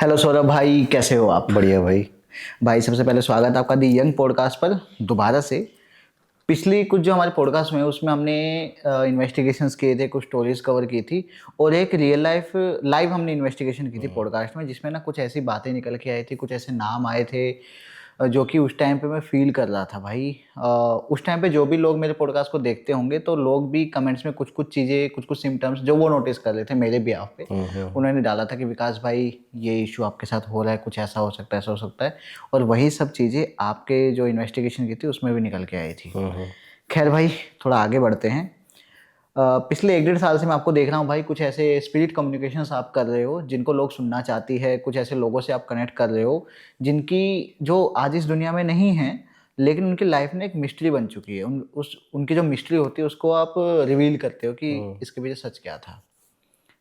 Hello Saurabh भाई, कैसे हो आप? बढ़िया भाई। भाई सबसे पहले स्वागत है आपका दी यंग पॉडकास्ट पर दोबारा से। पिछली कुछ जो हमारे पॉडकास्ट में उसमें हमने इन्वेस्टिगेशंस किए थे, कुछ स्टोरीज कवर की थी और एक रियल लाइफ लाइव हमने इन्वेस्टिगेशन की थी पॉडकास्ट में, जिसमें ना कुछ ऐसी बातें निकल के आई थी, कुछ ऐसे नाम आए थे जो कि उस टाइम पे मैं फील कर रहा था भाई। उस टाइम पे जो भी लोग मेरे पॉडकास्ट को देखते होंगे तो लोग भी कमेंट्स में कुछ कुछ चीज़ें, कुछ कुछ सिम्टम्स जो वो नोटिस कर रहे थे मेरे बिहाफ पे, उन्होंने डाला था कि विकास भाई ये इशू आपके साथ हो रहा है, कुछ ऐसा हो सकता है, ऐसा हो सकता है। और वही सब चीज़ें आपके जो इन्वेस्टिगेशन की थी उसमें भी निकल के आई थी। खैर भाई, थोड़ा आगे बढ़ते हैं। पिछले 1 डेढ़ साल से मैं आपको देख रहा हूँ भाई, कुछ ऐसे स्पिरिट कम्युनिकेशंस आप कर रहे हो जिनको लोग सुनना चाहती है, कुछ ऐसे लोगों से आप कनेक्ट कर रहे हो जिनकी जो आज इस दुनिया में नहीं है, लेकिन उनकी लाइफ में एक मिस्ट्री बन चुकी है। उनकी जो मिस्ट्री होती है उसको आप रिवील करते हो कि इसके पीछे सच क्या था।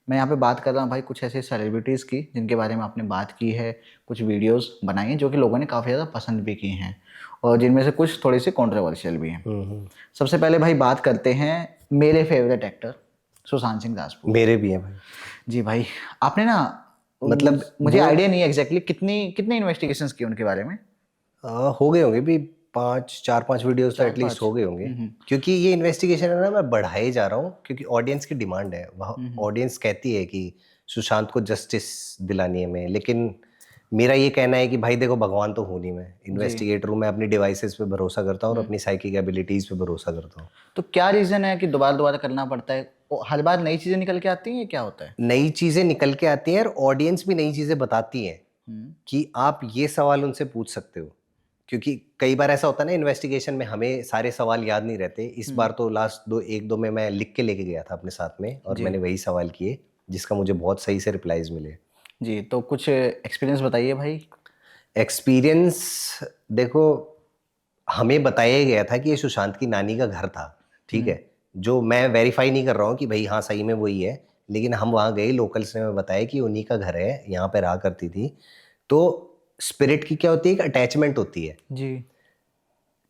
मैं यहाँ पे बात कर रहा हूँ भाई कुछ ऐसे सेलिब्रिटीज़ की जिनके बारे में आपने बात की है, कुछ वीडियोस बनाई हैं जो कि लोगों ने काफ़ी ज़्यादा पसंद भी की हैं और जिनमें से कुछ थोड़ी सी कंट्रोवर्शियल भी हैं। सबसे पहले भाई बात करते हैं मेरे फेवरेट एक्टर सुशांत सिंह राजपूत। मेरे भी हैं भाई। जी भाई, आपने ना मतलब मुझे वो आइडिया नहीं है एग्जैक्टली कितनी कितने इन्वेस्टिगेशंस की उनके बारे में। हो गए होंगे भी, 5 4 5 वीडियोस तो चार एटलीस्ट पाँच हो गए होंगे। क्योंकि ये इन्वेस्टिगेशन है ना, मैं बढ़ाए जा रहा हूँ क्योंकि ऑडियंस की डिमांड है। वह ऑडियंस कहती है कि सुशांत को जस्टिस दिलानी है मैं, लेकिन मेरा ये कहना है कि भाई देखो, भगवान तो हूँ नहीं, मैं जी, इन्वेस्टिगेटर हूँ। मैं अपनी डिवाइसेस पे भरोसा करता हूँ और अपनी साइकिक एबिलिटीज़ पे भरोसा करता हूँ। तो क्या रीज़न है कि दोबारा दोबारा करना पड़ता है? हर बार नई चीज़ें निकल के आती हैं, ये क्या होता है? नई चीज़ें निकल के आती हैं और ऑडियंस भी नई चीज़ें बताती हैं कि आप ये सवाल उनसे पूछ सकते हो। क्योंकि कई बार ऐसा होता है ना, इन्वेस्टिगेशन में हमें सारे सवाल याद नहीं रहते। इस बार तो लास्ट 1 2 में मैं लिख के लेके गया था अपने साथ में और जी मैंने वही सवाल किए जिसका मुझे बहुत सही से रिप्लाईज मिले। जी, तो कुछ एक्सपीरियंस बताइए भाई। एक्सपीरियंस, देखो, हमें बताया गया था कि ये सुशांत की नानी का घर था, ठीक है। जो मैं वेरीफाई नहीं कर रहा हूँ कि भाई हाँ सही में वही है, लेकिन हम वहाँ गए, लोकल्स ने हमें बताया कि उन्हीं का घर है, यहाँ पे रहा करती थी। तो स्पिरिट की क्या होती है, एक अटैचमेंट होती है जी।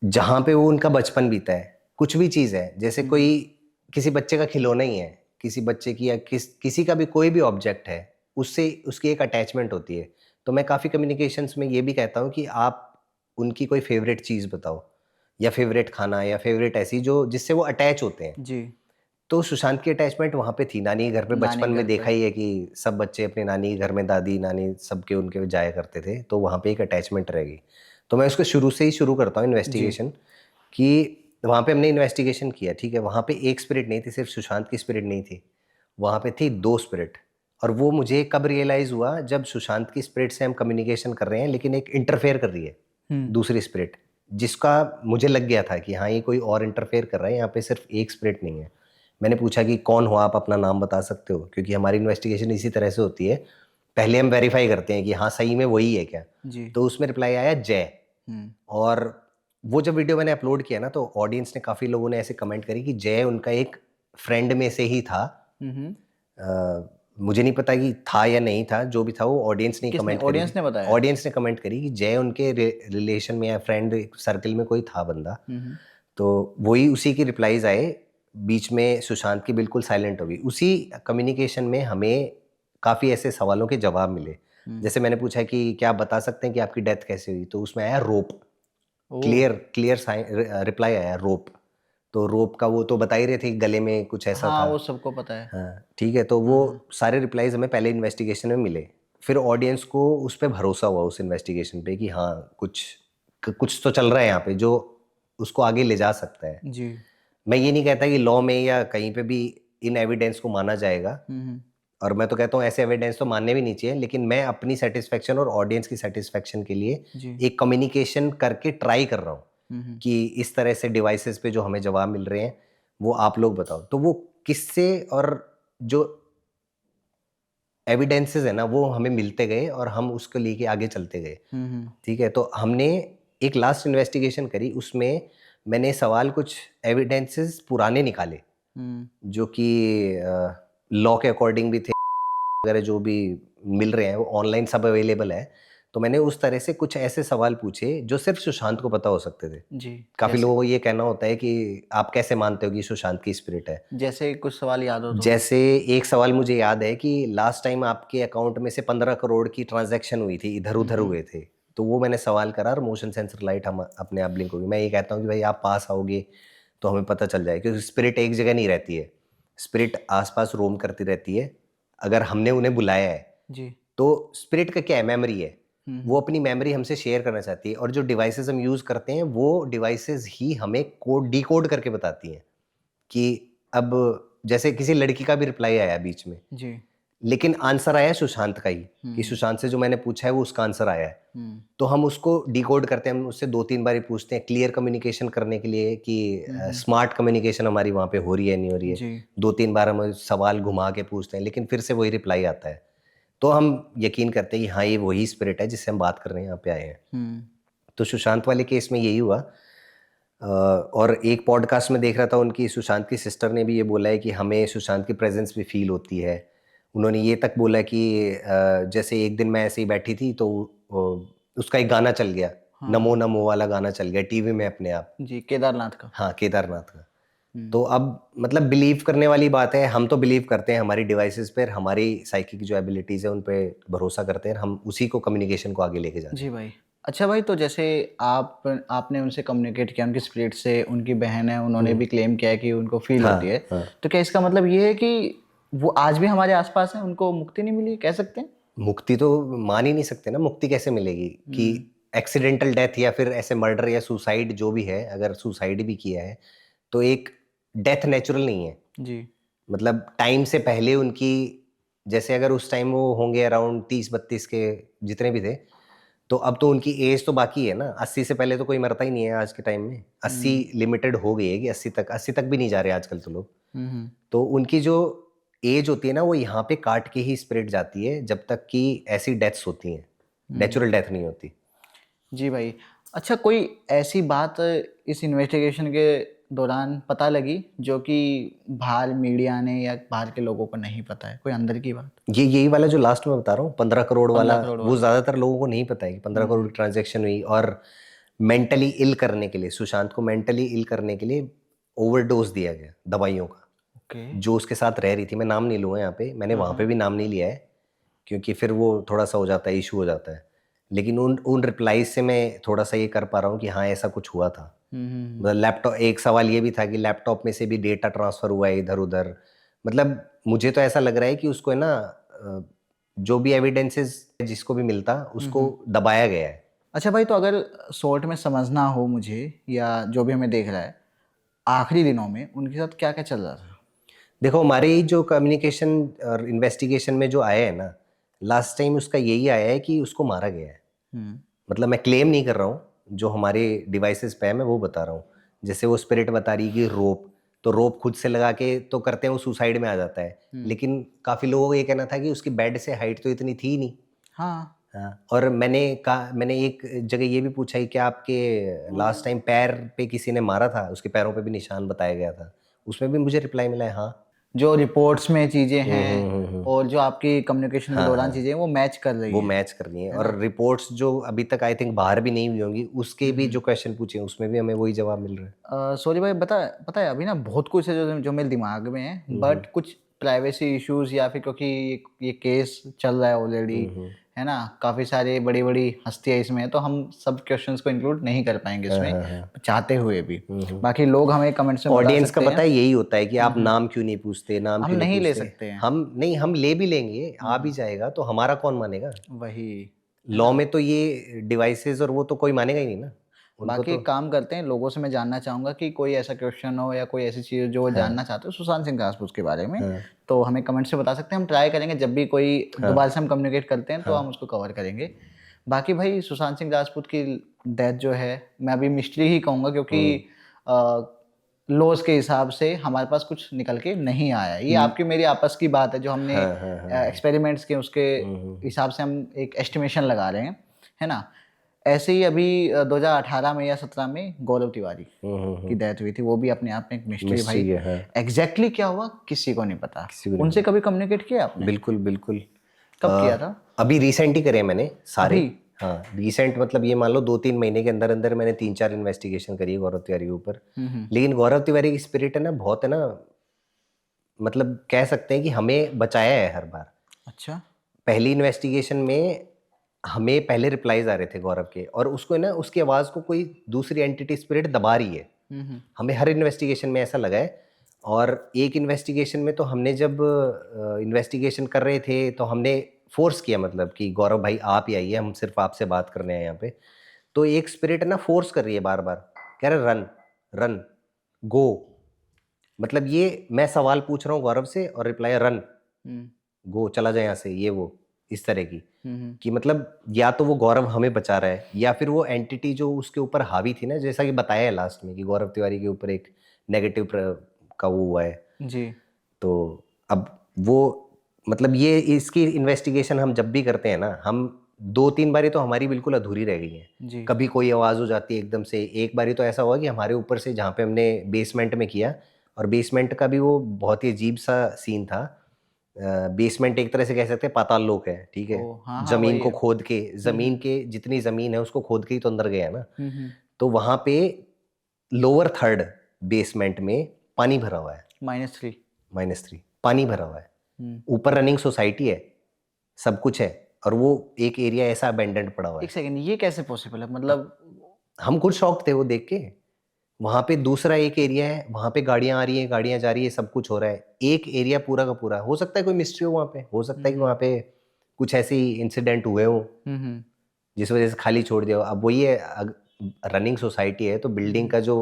जहाँ पे वो उनका बचपन बीता है। कुछ भी चीज़ है, जैसे कोई किसी बच्चे का खिलौना ही है, किसी बच्चे की या किसी का भी कोई भी ऑब्जेक्ट है, उससे उसकी एक अटैचमेंट होती है। तो मैं काफ़ी कम्युनिकेशंस में ये भी कहता हूँ कि आप उनकी कोई फ़ेवरेट चीज़ बताओ या फ़ेवरेट खाना या फ़ेवरेट ऐसी जो जिससे वो अटैच होते हैं। जी। तो सुशांत की अटैचमेंट वहाँ पे थी, नानी के घर पे। नानी बचपन के में घर पे। देखा ही है कि सब बच्चे अपनी नानी के घर में, दादी, नानी सबके उनके जाया करते थे, तो वहाँ पे एक अटैचमेंट रह गई। तो मैं उसको शुरू से ही शुरू करता हूँ जी। इन्वेस्टिगेशन कि वहाँ पे हमने इन्वेस्टिगेशन किया, ठीक है। वहाँ पे एक स्पिरिट नहीं थी, सिर्फ सुशांत की स्पिरिट नहीं थी, वहाँ पे थी 2 स्पिरिट। और वो मुझे कब रियलाइज़ हुआ, जब सुशांत की स्पिरिट से हम कम्युनिकेशन कर रहे हैं लेकिन एक इंटरफेयर कर रही है दूसरी स्पिरिट, जिसका मुझे लग गया था कि हाँ ये कोई और इंटरफेयर कर रहा है, यहाँ पे सिर्फ एक स्पिरिट नहीं है। मैंने पूछा कि कौन हो आप, अपना नाम बता सकते हो, क्योंकि हमारी इन्वेस्टिगेशन इसी तरह से होती है। पहले हम वेरीफाई करते हैं कि हाँ सही में वही है क्या। जी। तो उसमें रिप्लाई आया जय। और वो जब वीडियो मैंने अपलोड किया ना, तो ऑडियंस ने, काफ़ी लोगों ने ऐसे कमेंट करी कि जय उनका एक फ्रेंड में से ही था। मुझे नहीं पता कि था या नहीं था, जो भी था वो ऑडियंस ने किसने, कमेंट करी ऑडियंस थी। ने बताया? ऑडियंस ने कमेंट करी कि जय उनके रिलेशन में या फ्रेंड सर्कल में कोई था बंदा। तो वही, उसी की रिप्लाईज आए। बीच में सुशांत की बिल्कुल साइलेंट हो गई। उसी कम्युनिकेशन में हमें काफ़ी ऐसे सवालों के जवाब मिले। जैसे मैंने पूछा कि क्या आप बता सकते हैं कि आपकी डेथ कैसे हुई, तो उसमें आया रोप। ओह! क्लियर क्लियर रिप्लाई आया रोप। तो रोप का वो तो बता ही रहे थे कि गले में कुछ ऐसा हाँ, था। वो सबको पता है। हाँ, ठीक है। तो वो सारे रिप्लाईज हमें पहले इन्वेस्टिगेशन में मिले। फिर ऑडियंस को उस पे भरोसा हुआ, उस इन्वेस्टिगेशन पे, कि हाँ कुछ तो चल रहा है यहाँ पे जो उसको आगे ले जा सकता है। जी। मैं ये नहीं कहता कि लॉ में या कहीं पे भी इन एविडेंस को माना जाएगा, और मैं तो कहता हूँ ऐसे एविडेंस तो मानने भी नहीं चाहिए, लेकिन मैं अपनी सेटिस्फेक्शन और ऑडियंस की सेटिस्फेक्शन के लिए जी। एक कम्युनिकेशन करके ट्राई कर रहा हूँ कि इस तरह से डिवाइसेस पे जो हमें जवाब मिल रहे हैं वो आप लोग बताओ। तो वो किस्से और जो एविडेंसेस है ना, वो हमें मिलते गए और हम उसको लेके आगे चलते गए। ठीक है। तो हमने एक लास्ट इन्वेस्टिगेशन करी, उसमें मैंने सवाल कुछ एविडेंसेस पुराने निकाले जो कि लॉ के अकॉर्डिंग भी थे, वगैरह जो भी मिल रहे हैं वो ऑनलाइन सब अवेलेबल है। तो मैंने उस तरह से कुछ ऐसे सवाल पूछे जो सिर्फ सुशांत को पता हो सकते थे। जी। काफी लोगों को ये कहना होता है कि आप कैसे मानते हो कि सुशांत की स्पिरिट है। जैसे कुछ सवाल याद हो तो? जैसे एक सवाल मुझे याद है कि लास्ट टाइम आपके अकाउंट में से 15 करोड़ की ट्रांजैक्शन हुई थी, इधर उधर हुए थे, तो वो मैंने सवाल करा और मोशन सेंसर लाइट हम अपने आप ब्लिंक होगी। मैं ये कहता हूँ कि भाई आप पास आओगे तो हमें पता चल जाए, क्योंकि स्पिरिट एक जगह नहीं रहती है, स्पिरिट आसपास रोम करती रहती है। अगर हमने उन्हें बुलाया है जी। तो स्पिरिट का क्या है, मेमोरी है, वो अपनी मेमोरी हमसे शेयर करना चाहती है, और जो डिवाइसेस हम यूज करते हैं वो डिवाइसेस ही हमें कोड डिकोड करके बताती हैं कि अब जैसे किसी लड़की का भी रिप्लाई आया बीच में, जी। लेकिन आंसर आया है सुशांत का ही, कि सुशांत से जो मैंने पूछा है वो उसका आंसर आया है। तो हम उसको डिकोड करते हैं, हम उससे 2-3 बार ही पूछते हैं क्लियर कम्युनिकेशन करने के लिए कि स्मार्ट कम्युनिकेशन हमारी वहाँ पे हो रही है नहीं हो रही है। जी। 2-3 बार हम सवाल घुमा के पूछते हैं, लेकिन फिर से वही रिप्लाई आता है। तो हम यकीन करते हैं कि हाँ ये वही स्पिरिट है जिससे हम बात कर रहे हैं, यहाँ पे आए हैं। तो सुशांत वाले केस में यही हुआ। और एक पॉडकास्ट में देख रहा था, उनकी सुशांत की सिस्टर ने भी ये बोला है कि हमें सुशांत की प्रेजेंस भी फील होती है। उन्होंने ये तक बोला कि जैसे एक दिन मैं ऐसे ही बैठी थी तो उसका एक गाना चल गया, नमो नमो वाला गाना चल गया टीवी में अपने आप। जी, केदारनाथ का। हाँ, केदारनाथ का। तो अब मतलब बिलीव करने वाली बात है, हम तो बिलीव करते हैं हमारी डिवाइसेस पर, हमारी साइकिक जो एबिलिटीज़ है उन पे भरोसा करते हैं, हम उसी को कम्युनिकेशन को आगे लेके जाते हैं। जी भाई। अच्छा भाई, तो जैसे आपने उनसे कम्युनिकेट किया, उनकी स्पिरिट से, उनकी बहन है, उन्होंने भी क्लेम किया है कि उनको फील होती है। तो क्या इसका मतलब ये है कि वो आज भी हमारे आसपास है, उनको मुक्ति नहीं मिली, कह सकते हैं? मुक्ति तो मान ही नहीं सकते ना, मुक्ति कैसे मिलेगी कि एक्सीडेंटल डेथ या फिर ऐसे मर्डर या सुसाइड जो भी है, अगर सुसाइड भी किया है तो एक डेथ नेचुरल नहीं है। जी। मतलब टाइम से पहले उनकी, जैसे अगर उस टाइम वो होंगे अराउंड 30-32 के जितने भी थे, तो अब तो उनकी एज तो बाकी है ना, 80 से पहले तो कोई मरता ही नहीं है आज के टाइम में। 80 लिमिटेड हो गई है कि 80 तक भी नहीं जा रहे आजकल तो लोग। तो उनकी जो एज होती है ना, वो यहाँ पे काट के ही स्प्रेड जाती है जब तक कि ऐसी डेथ्स होती हैं, नेचुरल डेथ नहीं होती। जी भाई। अच्छा, कोई ऐसी बात इस इन्वेस्टिगेशन के दौरान पता लगी जो कि बाहर मीडिया ने या बाहर के लोगों को नहीं पता है, कोई अंदर की बात? ये यही वाला जो लास्ट में बता रहा हूँ 15 करोड़ 15 वाला, करोड़ वो ज़्यादातर लोगों को नहीं पता है कि 15 करोड़ की ट्रांजैक्शन हुई। और मेंटली इल करने के लिए, सुशांत को मेंटली इल करने के लिए ओवरडोज दिया गया दवाइयों का, ओके। जो उसके साथ रह रही थी। मैं नाम नहीं लूँगा यहाँ पे, मैंने वहाँ पे भी नाम नहीं लिया है क्योंकि फिर वो थोड़ा सा हो जाता है, इशू हो जाता है। लेकिन उन रिप्लाईज से मैं थोड़ा सा ये कर पा रहा हूँ कि हाँ ऐसा कुछ हुआ था। मतलब लैपटॉप, एक सवाल ये भी था कि लैपटॉप में से भी डेटा ट्रांसफ़र हुआ है इधर उधर। मतलब मुझे तो ऐसा लग रहा है कि उसको है ना, जो भी एविडेंसेस जिसको भी मिलता उसको दबाया गया है। अच्छा भाई, तो अगर शॉर्ट में समझना हो मुझे, या जो भी हमें देख रहा है, आखिरी दिनों में उनके साथ क्या क्या चल रहा था? देखो, हमारी जो कम्युनिकेशन और इन्वेस्टिगेशन में जो आया है ना, लास्ट टाइम उसका यही आया है कि उसको मारा गया है। मतलब मैं क्लेम नहीं कर रहा हूँ, जो हमारे डिवाइसेस पे है मैं वो बता रहा हूँ। जैसे वो स्पिरिट बता रही है कि रोप, तो रोप खुद से लगा के तो करते हैं, वो सुसाइड में आ जाता है। लेकिन काफ़ी लोगों को ये कहना था कि उसकी बेड से हाइट तो इतनी थी नहीं। हाँ। हाँ, और मैंने एक जगह ये भी पूछा कि क्या आपके लास्ट टाइम पैर पे किसी ने मारा था, उसके पैरों पे भी निशान बताया गया था। उसमें भी मुझे रिप्लाई मिला है हाँ। जो रिपोर्ट्स में चीज़ें हैं और जो आपकी कम्युनिकेशन के दौरान चीज़ें हैं, वो मैच कर रही वो हैं। मैच करनी है। और रिपोर्ट्स जो अभी तक आई थिंक बाहर भी नहीं हुई होंगी, उसके भी जो क्वेश्चन पूछे हैं उसमें भी हमें वही जवाब मिल रहा है। सॉरी भाई, पता है अभी ना बहुत कुछ है जो जो मेरे दिमाग में है, बट कुछ प्राइवेसी इश्यूज या फिर क्योंकि ये केस चल रहा है ऑलरेडी, है ना, काफ़ी सारे बड़ी बड़ी हस्तियाँ इसमें है, तो हम सब क्वेश्चंस को इंक्लूड नहीं कर पाएंगे इसमें, चाहते हुए भी। बाकी लोग हमें कमेंट्स में बता ऑडियंस का सकते पता हैं। है यही होता है कि आप नाम क्यों नहीं पूछते, नाम हम क्यों नहीं नहीं ले पूछते। सकते हैं। हम नहीं, हम ले भी लेंगे, आ भी जाएगा तो हमारा कौन मानेगा। वही। लॉ में तो ये डिवाइसेस और वो तो कोई मानेगा ही नहीं ना उनको। बाकी तो एक काम करते हैं, लोगों से मैं जानना चाहूँगा कि कोई ऐसा क्वेश्चन हो या कोई ऐसी चीज़ जो वो जानना चाहते हो सुशांत सिंह राजपूत के बारे में, तो हमें कमेंट से बता सकते हैं। हम ट्राई करेंगे जब भी कोई दोबारा से हम कम्युनिकेट करते हैं तो हम उसको कवर करेंगे। बाकी भाई, सुशांत सिंह राजपूत की डेथ जो है, मैं अभी मिस्ट्री ही कहूँगा, क्योंकि लॉज के हिसाब से हमारे पास कुछ निकल के नहीं आया। ये आपकी मेरी आपस की बात है, जो हमने एक्सपेरिमेंट्स के उसके हिसाब से हम एक एस्टिमेशन लगा रहे हैं, है ना। ऐसे ही अभी 2018 में या 17 में गौरव तिवारी की डेथ हुई थी, वो भी अपने आप में एक मिस्ट्री भाई। एग्जैक्टली क्या हुआ किसी को नहीं पता। उनसे कभी कम्युनिकेट किया आपने? बिल्कुल बिल्कुल। कब किया था? अभी रिसेंट ही करे मैंने सारे। हाँ रिसेंट मतलब ये मान लो 2-3 महीने के अंदर अंदर मैंने 3-4 इन्वेस्टिगेशन करी है गौरव तिवारी के ऊपर। लेकिन गौरव तिवारी की स्पिरिट है ना, बहुत है ना, मतलब कह सकते हैं कि हमें बचाया है हर बार। अच्छा। पहली इन्वेस्टिगेशन में हमें पहले रिप्लाईज आ रहे थे गौरव के, और उसको है ना, उसकी आवाज़ को कोई दूसरी एंटिटी स्पिरिट दबा रही है। हमें हर इन्वेस्टिगेशन में ऐसा लगा है। और एक इन्वेस्टिगेशन में तो हमने जब इन्वेस्टिगेशन कर रहे थे तो हमने फोर्स किया, मतलब कि गौरव भाई आप ही आइए, हम सिर्फ आपसे बात करने आए यहाँ पे। तो एक स्पिरिट है ना फोर्स कर रही है बार बार, कह रहे रन रन गो। मतलब ये मैं सवाल पूछ रहा हूँ गौरव से और रिप्लाई रन गो, चला जाए यहाँ से, ये वो इस तरह की। कि मतलब या तो वो गौरव हमें बचा रहा है, या फिर वो एंटिटी जो उसके ऊपर हावी थी ना, जैसा कि बताया है लास्ट में कि गौरव तिवारी के ऊपर एक नेगेटिव का वो हुआ है। जी। तो अब वो मतलब ये इसकी इन्वेस्टिगेशन हम जब भी करते हैं ना, हम 2-3 बारी तो हमारी बिल्कुल अधूरी रह गई है। जी। कभी कोई आवाज़ हो जाती है एकदम से। एक बारी तो ऐसा हुआ कि हमारे ऊपर से, जहाँ पे हमने बेसमेंट में किया, और बेसमेंट का भी वो बहुत ही अजीब सा सीन था। बेसमेंट एक तरह से कह सकते हैं पाताल लोक है, ठीक है। ओ हाँ हाँ, जमीन वही को है। खोद के, जमीन के जितनी जमीन है उसको खोद के ही तो अंदर गया ना। हम्म। तो वहां पे लोअर थर्ड बेसमेंट में पानी भरा हुआ है, -3। -3 पानी भरा हुआ है। हम्म। ऊपर रनिंग सोसाइटी है, सब कुछ है, और वो एक एरिया ऐसा अबेंडेंट पड़ा हुआ एक है। सेकंड, ये कैसे पॉसिबल है? मतलब हम खुद शॉक थे वो देख के। वहां पे दूसरा एक एरिया है, वहां पे गाड़ियां आ रही हैं, गाड़ियां जा रही है, सब कुछ हो रहा है। एक एरिया पूरा का पूरा, हो सकता है कोई मिस्ट्री हो वहां पे, हो सकता है कि वहां पे कुछ ऐसे इंसिडेंट हुए हो हम्म। जिस वजह से खाली छोड़ दिया हो। अब वही है, रनिंग सोसाइटी है तो बिल्डिंग का जो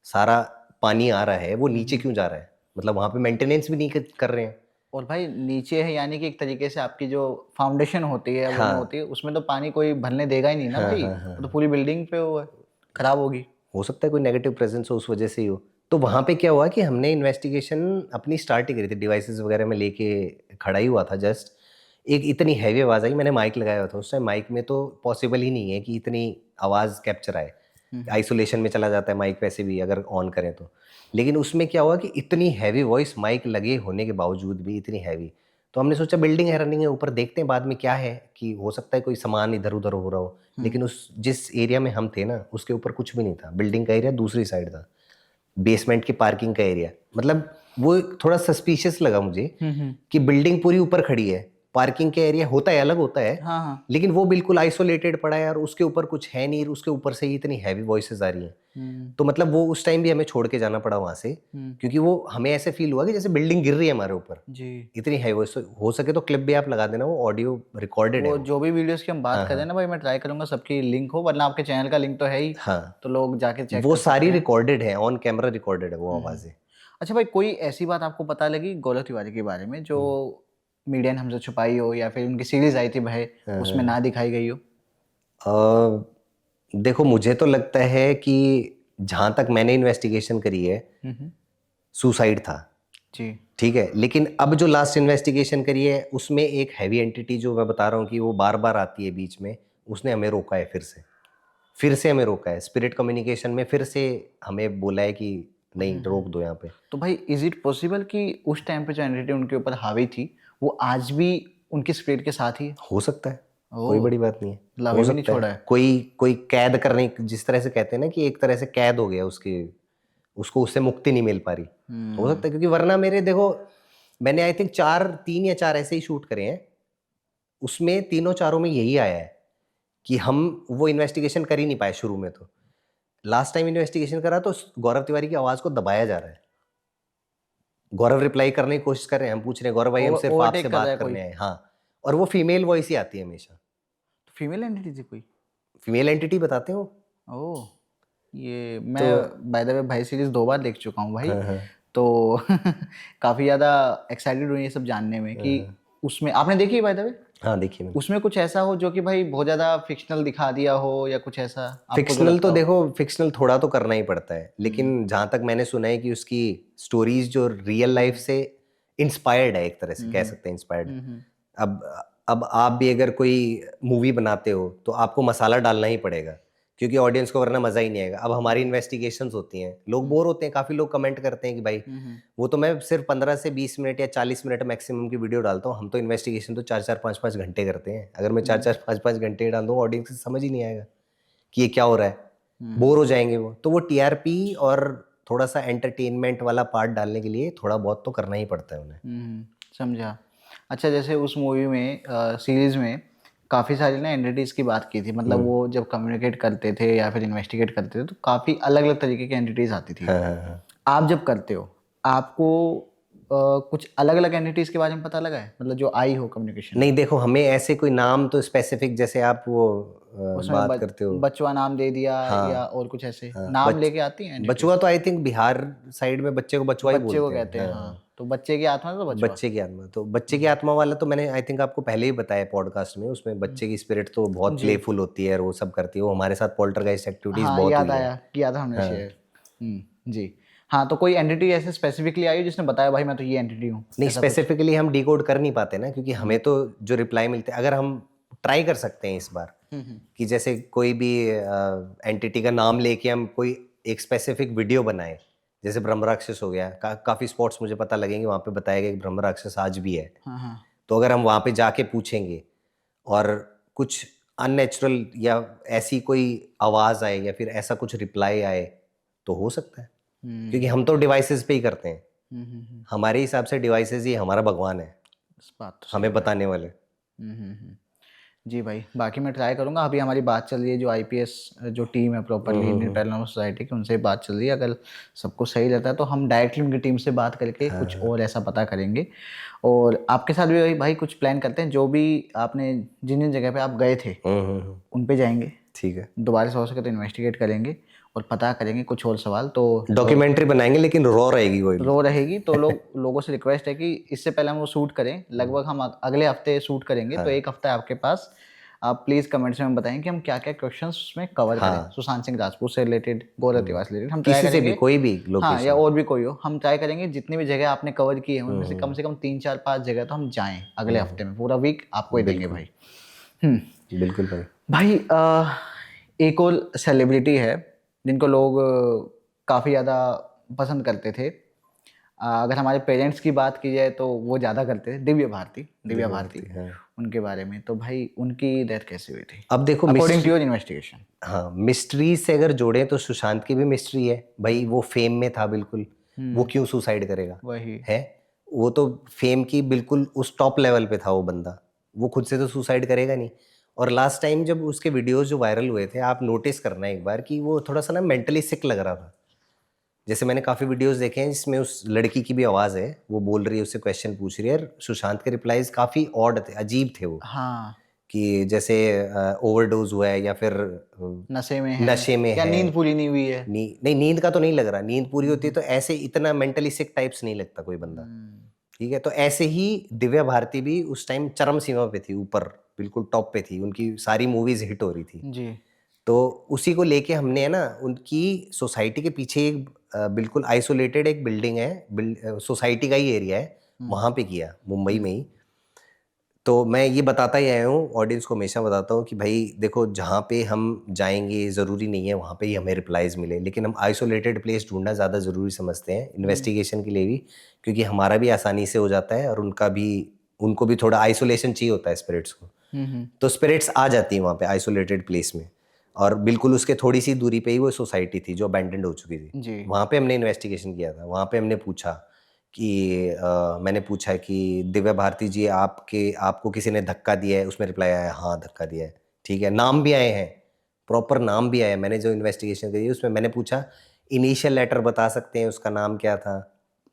सारा पानी आ रहा है वो नीचे क्यों जा रहा है? मतलब वहां पे मेंटेनेंस भी नहीं कर रहे हैं। और भाई नीचे है, यानी कि एक तरीके से आपकी जो फाउंडेशन होती है वो में हाँ होती है, उसमें तो पानी कोई भरने देगा ही नहीं ना हाँ भाई। हाँ वो तो हाँ। पूरी बिल्डिंग पे वो है, खराब होगी। हो सकता है कोई नेगेटिव प्रेजेंस हो, उस वजह से ही हो। तो वहां पे क्या हुआ कि हमने इन्वेस्टिगेशन अपनी स्टार्ट ही करी थी, डिवाइसेस वगैरह में लेके खड़ा ही हुआ था जस्ट। एक इतनी हैवी आवाज़ आई, मैंने माइक लगाया हुआ था उस टाइम। माइक में तो पॉसिबल ही नहीं है कि इतनी आवाज़ कैप्चर आए, आइसोलेशन में चला जाता है माइक वैसे भी अगर ऑन करें तो। लेकिन उसमें क्या हुआ कि इतनी हैवी वॉइस, माइक लगे होने के बावजूद भी इतनी हैवी। तो हमने सोचा बिल्डिंग है, रनिंग है, ऊपर देखते हैं बाद में क्या है, कि हो सकता है कोई सामान इधर उधर हो रहा हो। लेकिन उस जिस एरिया में हम थे ना, उसके ऊपर कुछ भी नहीं था। बिल्डिंग का एरिया दूसरी साइड था, बेसमेंट की पार्किंग का एरिया। मतलब वो थोड़ा सस्पिशियस लगा मुझे कि बिल्डिंग पूरी ऊपर खड़ी है, पार्किंग का एरिया होता है अलग होता है, हाँ हाँ। लेकिन वो बिल्कुल आइसोलेटेड पड़ा है और उसके ऊपर कुछ है नहीं, उसके ऊपर से ही इतनी हैवी वॉइसेस आ रही हैं। तो मतलब वो उस टाइम भी हमें छोड़ के जाना पड़ा वहां से, क्योंकि वो हमें ऐसे फील हुआ कि जैसे बिल्डिंग गिर रही है हमारे ऊपर, जी। इतनी हैवी वॉइस। हो सके तो क्लिप भी आप लगा देना, वो ऑडियो रिकॉर्डेड है वो वो। जो भी वीडियोस की हम बात हाँ करें हाँ ना भाई, मैं ट्राई करूंगा सबकी लिंक हो, वरना आपके चैनल का लिंक तो है ही, हाँ, तो लोग जाके चेक वो कर सकते सारी हैं। रिकॉर्डेड है, ऑन कैमरा रिकॉर्डेड है वो आवाजें। अच्छा भाई, कोई ऐसी बात आपको पता लगी गौरव तिवारी के बारे में जो मीडिया ने हमसे छुपाई हो, या फिर उनकी सीरीज आई थी भाई उसमें ना दिखाई गई हो? अ, देखो मुझे तो लगता है कि जहां तक मैंने इन्वेस्टिगेशन करी है, हम्म। सुसाइड था, जी। ठीक है। लेकिन अब जो लास्ट इन्वेस्टिगेशन करी है उसमें एक हैवी एंटिटी जो मैं बता रहा हूँ कि वो बार बार आती है बीच में, उसने हमें रोका है फिर से हमें रोका है स्पिरिट कम्युनिकेशन में, फिर से हमें बोला है कि नहीं रोक दो यहाँ पे। तो भाई इज इट पॉसिबल कि उस टाइम पे जो एंटिटी उनके ऊपर हावी थी वो आज भी उनके स्पिरिट के साथ ही है? हो सकता है, कोई ओह, बड़ी बात नहीं है। मतलब हो अभी भी नहीं सकता छोड़ा है है। कोई कोई कैद करने, जिस तरह से कहते हैं ना कि एक तरह से कैद हो गया उसके, उसको उससे मुक्ति नहीं मिल पा रही। हो सकता है, क्योंकि वरना मेरे देखो, मैंने आई थिंक 3 या 4 ऐसे ही शूट करे हैं, उसमें तीनों चारों में यही आया है कि हम वो इन्वेस्टिगेशन कर ही नहीं पाए शुरू में। तो लास्ट टाइम इन्वेस्टिगेशन करा तो गौरव तिवारी की आवाज को दबाया जा रहा है। गौरव रिप्लाई करने की कोशिश कर रहे हैं, हम पूछ रहे हैं गौरव भाई हम सिर्फ आपसे ओवरटेक कर रहा बात है कोई? करने आए हैं, हाँ। और वो फीमेल वॉइस ही आती है हमेशा, तो फीमेल एंटिटी थी कोई? फीमेल एंटिटी बताते हो। ओह, ये मैं तो बाय द वे भाई सीरीज 2 बार देख चुका हूँ भाई। हाँ हाँ तो काफी ज्यादा एक्साइटेड हुई ये सब जानने में कि उसमें आपने देखी है बाय द वे, हाँ, देखिए मैंने। उसमें कुछ ऐसा हो जो कि भाई बहुत ज्यादा फिक्शनल दिखा दिया हो, या कुछ ऐसा आपको जो फिक्शनल लगता तो हो? देखो, फिक्शनल थोड़ा तो करना ही पड़ता है, लेकिन जहां तक मैंने सुना है कि उसकी स्टोरीज जो रियल लाइफ से इंस्पायर्ड है, एक तरह से कह सकते हैं इंस्पायर्ड। अब अब आप भी अगर कोई मूवी बनाते हो तो आपको मसाला डालना ही पड़ेगा, क्योंकि ऑडियंस को वरना मजा ही नहीं आएगा। अब हमारी इन्वेस्टिगेशंस होती हैं, लोग बोर होते हैं, काफी लोग कमेंट करते हैं कि भाई वो तो मैं सिर्फ 15 से 20 मिनट या 40 मिनट मैक्सिमम की वीडियो डालता हूँ, हम तो इन्वेस्टिगेशन तो 4-4 5-5 घंटे करते हैं। अगर मैं 4-4 5-5 घंटे डाल दूँ, ऑडियंस को समझ ही नहीं आएगा कि ये क्या हो रहा है, बोर हो जाएंगे वो। तो वो टीआरपी और थोड़ा सा एंटरटेनमेंट वाला पार्ट डालने के लिए थोड़ा बहुत तो करना ही पड़ता है उन्हें। समझा। अच्छा, जैसे उस मूवी में सीरीज में काफ़ी सारी ना एंटिटीज़ की बात की थी, मतलब वो जब कम्युनिकेट करते थे या फिर इन्वेस्टिगेट करते थे तो काफ़ी अलग अलग तरीके की एंटिटीज़ आती थी। हाँ हाँ हाँ। आप जब करते हो, आपको कुछ अलग अलग एंटिटीज़ के बारे में पता लगा है, मतलब जो आई हो कम्युनिकेशन? नहीं देखो, हमें ऐसे कोई नाम तो स्पेसिफिक, जैसे आप वो उसमें बात करते हो। बचवा नाम दे दिया या हाँ और कुछ ऐसे हाँ, नाम लेके आती हैं एंटिटीज? बचुआ तो आई थिंक बिहार साइड में बच्चे को बचुआ ही बच्चे को बोलते हैं। कहते हैं, हाँ हाँ। हाँ। तो बच्चे की आत्मा तो बचवा। बच्चे की आत्मा, तो बच्चे की आत्मा वाला तो मैंने आई थिंक आपको पहले ही बताया पॉडकास्ट में। उसमें बच्चे की स्पिरिट तो बहुत जी। प्लेफुल होती है और वो सब करती है। वो हमारे साथ पोल्टरगाइस्ट एक्टिविटीज हाँ, बहुत याद हुई है। आया, किया था हमने हाँ। शेयर। जी। हाँ, तो कोई एंटिटी ऐसे स्पेसिफिकली आई हो जिसने बताया भाई मैं तो ये एंटिटी हूँ, नहीं, ऐसा कुछ? स्पेसिफिकली हम डिकोड कर नहीं पाते ना, क्योंकि हमें तो जो रिप्लाई मिलते हैं, अगर हम ट्राई कर सकते हैं इस बार कि जैसे कोई भी एंटिटी का नाम लेके हम कोई एक स्पेसिफिक वीडियो बनाए, जैसे ब्रह्म राक्षस हो गया। काफ़ी स्पॉट्स मुझे पता लगेंगे वहाँ पे बताया गया कि ब्रह्म राक्षस आज भी है। हाँ हाँ। तो अगर हम वहाँ पे जाके पूछेंगे और कुछ अननेचुरल या ऐसी कोई आवाज़ आए या फिर ऐसा कुछ रिप्लाई आए, तो हो सकता है। क्योंकि हम तो डिवाइसेस पे ही करते हैं। हमारे हिसाब से डिवाइसेस ही हमारा भगवान है, इस बात तो सही हमें है। बताने वाले। जी भाई, बाकी मैं ट्राई करूँगा। अभी हमारी बात चल रही है जो आईपीएस जो टीम है प्रॉपरली इंडियन पैरानॉर्मल सोसाइटी की, उनसे बात चल रही है। अगर सबको सही रहता है तो हम डायरेक्टली उनकी टीम से बात करके कुछ और ऐसा पता करेंगे। और आपके साथ भी भाई भाई कुछ प्लान करते हैं, जो भी आपने जिन जिन जगह पे आप गए थे उन पे जाएंगे, ठीक है, दोबारा से हो सके तो इन्वेस्टिगेट करेंगे और पता करेंगे कुछ और सवाल। तो डॉक्यूमेंट्री बनाएंगे लेकिन रॉ रहेगी कोई भी। रो रहेगी तो लोगों से रिक्वेस्ट है कि इससे पहले हम वो शूट करें, लगभग हम अगले हफ्ते शूट करेंगे, तो एक हफ्ता है आपके पास। आप प्लीज़ कमेंट्स में बताएं कि हम क्या क्या क्वेश्चंस उसमें कवर करें, हाँ। सुशांत सिंह राजपूत से रिलेटेड, गौरव तिवारी से रिलेटेड हम ट्राई किसी से भी, करेंगे। कोई भी हाँ, लोकेशन। या और भी कोई हो, हम ट्राई करेंगे जितनी भी जगह आपने कवर की है उनमें से कम 3-4-5 जगह तो हम जाएं अगले हफ्ते में। पूरा वीक आपको ही देंगे भाई। बिल्कुल भाई। भाई एक और सेलिब्रिटी है जिनको लोग काफ़ी ज़्यादा पसंद करते थे। अगर हमारे पेरेंट्स की बात की जाए तो वो ज़्यादा करते थे, दिव्या भारती। हाँ। उनके बारे में तो भाई उनकी डेथ कैसे हुई थी अब देखो, अकॉर्डिंग टू योर इन्वेस्टिगेशन? हाँ, मिस्ट्री से अगर जोड़े तो सुशांत की भी मिस्ट्री है भाई। वो फेम में था बिल्कुल, वो क्यों सुसाइड करेगा? वही है, वो तो फेम की बिल्कुल उस टॉप लेवल पे था वो बंदा, वो खुद से तो सुसाइड करेगा नहीं। और लास्ट टाइम जब उसके वीडियोस जो वायरल हुए थे, आप नोटिस करना एक बार कि वो थोड़ा सा ना मेंटली सिक लग रहा था। जैसे मैंने काफ़ी वीडियोस देखे हैं जिसमें उस लड़की की भी आवाज़ है, वो बोल रही है, उससे क्वेश्चन पूछ रही है, और सुशांत के रिप्लाईज काफ़ी ऑड थे, अजीब थे वो। हाँ, कि जैसे ओवरडोज हुआ है या फिर नशे में है नशे में या है। नींद पूरी नहीं हुई है। नहीं, नींद का तो नहीं लग रहा। नींद पूरी होती है तो ऐसे इतना मेंटली सिक टाइप्स नहीं लगता कोई बंदा। ठीक है, तो ऐसे ही दिव्या भारती भी उस टाइम चरम सीमा पे थी, ऊपर बिल्कुल टॉप पे थी, उनकी सारी मूवीज हिट हो रही थी। जी। तो उसी को लेके हमने है ना, उनकी सोसाइटी के पीछे एक बिल्कुल आइसोलेटेड एक बिल्डिंग है, सोसाइटी का ही एरिया है, वहाँ पे किया, मुंबई में ही। तो मैं ये बताता ही आया हूँ, ऑडियंस को हमेशा बताता हूँ कि भाई देखो, जहाँ पे हम जाएंगे ज़रूरी नहीं है वहाँ पे ही हमें रिप्लाईज मिले, लेकिन हम आइसोलेटेड प्लेस ढूंढना ज़्यादा ज़रूरी समझते हैं इन्वेस्टिगेशन के लिए भी, क्योंकि हमारा भी आसानी से हो जाता है और उनको भी थोड़ा आइसोलेशन चाहिए होता है स्पिरिट्स को। तो स्पिरिट्स आ जाती हैं वहाँ पे आइसोलेटेड प्लेस में। और बिल्कुल उसके थोड़ी सी दूरी पे ही वो सोसाइटी थी जो अबैंडन्ड हो चुकी थी। जी। वहाँ पे हमने इन्वेस्टिगेशन किया था। वहाँ पे हमने पूछा कि मैंने पूछा कि दिव्या भारती जी, आपको किसी ने धक्का दिया है? उसमें रिप्लाई आया, हाँ धक्का दिया है। ठीक है, नाम भी आए हैं, प्रॉपर नाम भी आया। मैंने जो इन्वेस्टिगेशन करी उसमें मैंने पूछा, इनिशियल लेटर बता सकते हैं उसका नाम क्या था?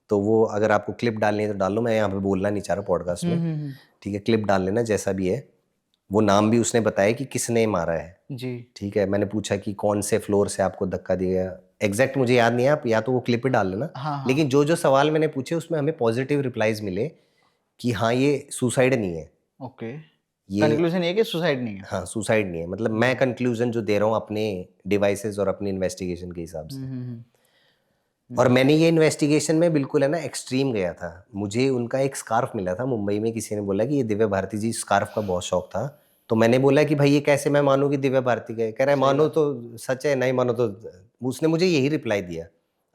तो वो अगर आपको क्लिप डालनी है तो डाल लो, मैं यहाँ पे बोलना नहीं चाह रहा पॉडकास्ट में। ठीक है, क्लिप डाल लेना जैसा भी है। वो नाम भी उसने बताया कि किसने मारा है। जी। ठीक है, मैंने पूछा कि कौन से फ्लोर से आपको धक्का दिया गया, एग्जैक्ट मुझे याद नहीं है, आप या तो वो क्लिप ही डाल लेना। हाँ। लेकिन जो जो सवाल मैंने पूछे उसमें हमें पॉजिटिव रिप्लाईज मिले कि हाँ ये सुसाइड नहीं है। ओके, ये कंक्लूजन ये कि सुसाइड नहीं है। हाँ, सुसाइड नहीं है। मतलब मैं कंक्लूजन जो दे रहा हूँ अपने डिवाइसेस और अपनी इन्वेस्टिगेशन के हिसाब से। और मैंने ये इन्वेस्टिगेशन में बिल्कुल है ना एक्सट्रीम गया था। मुझे उनका एक स्कार्फ मिला था मुंबई में, किसी ने बोला कि ये दिव्या भारती जी स्कार्फ का बहुत शौक था, तो मैंने बोला कि भाई ये कैसे मैं मानूं कि दिव्या भारती का है? कह रहा है सही मानो बात। तो सच है, नहीं मानो तो। उसने मुझे यही रिप्लाई दिया,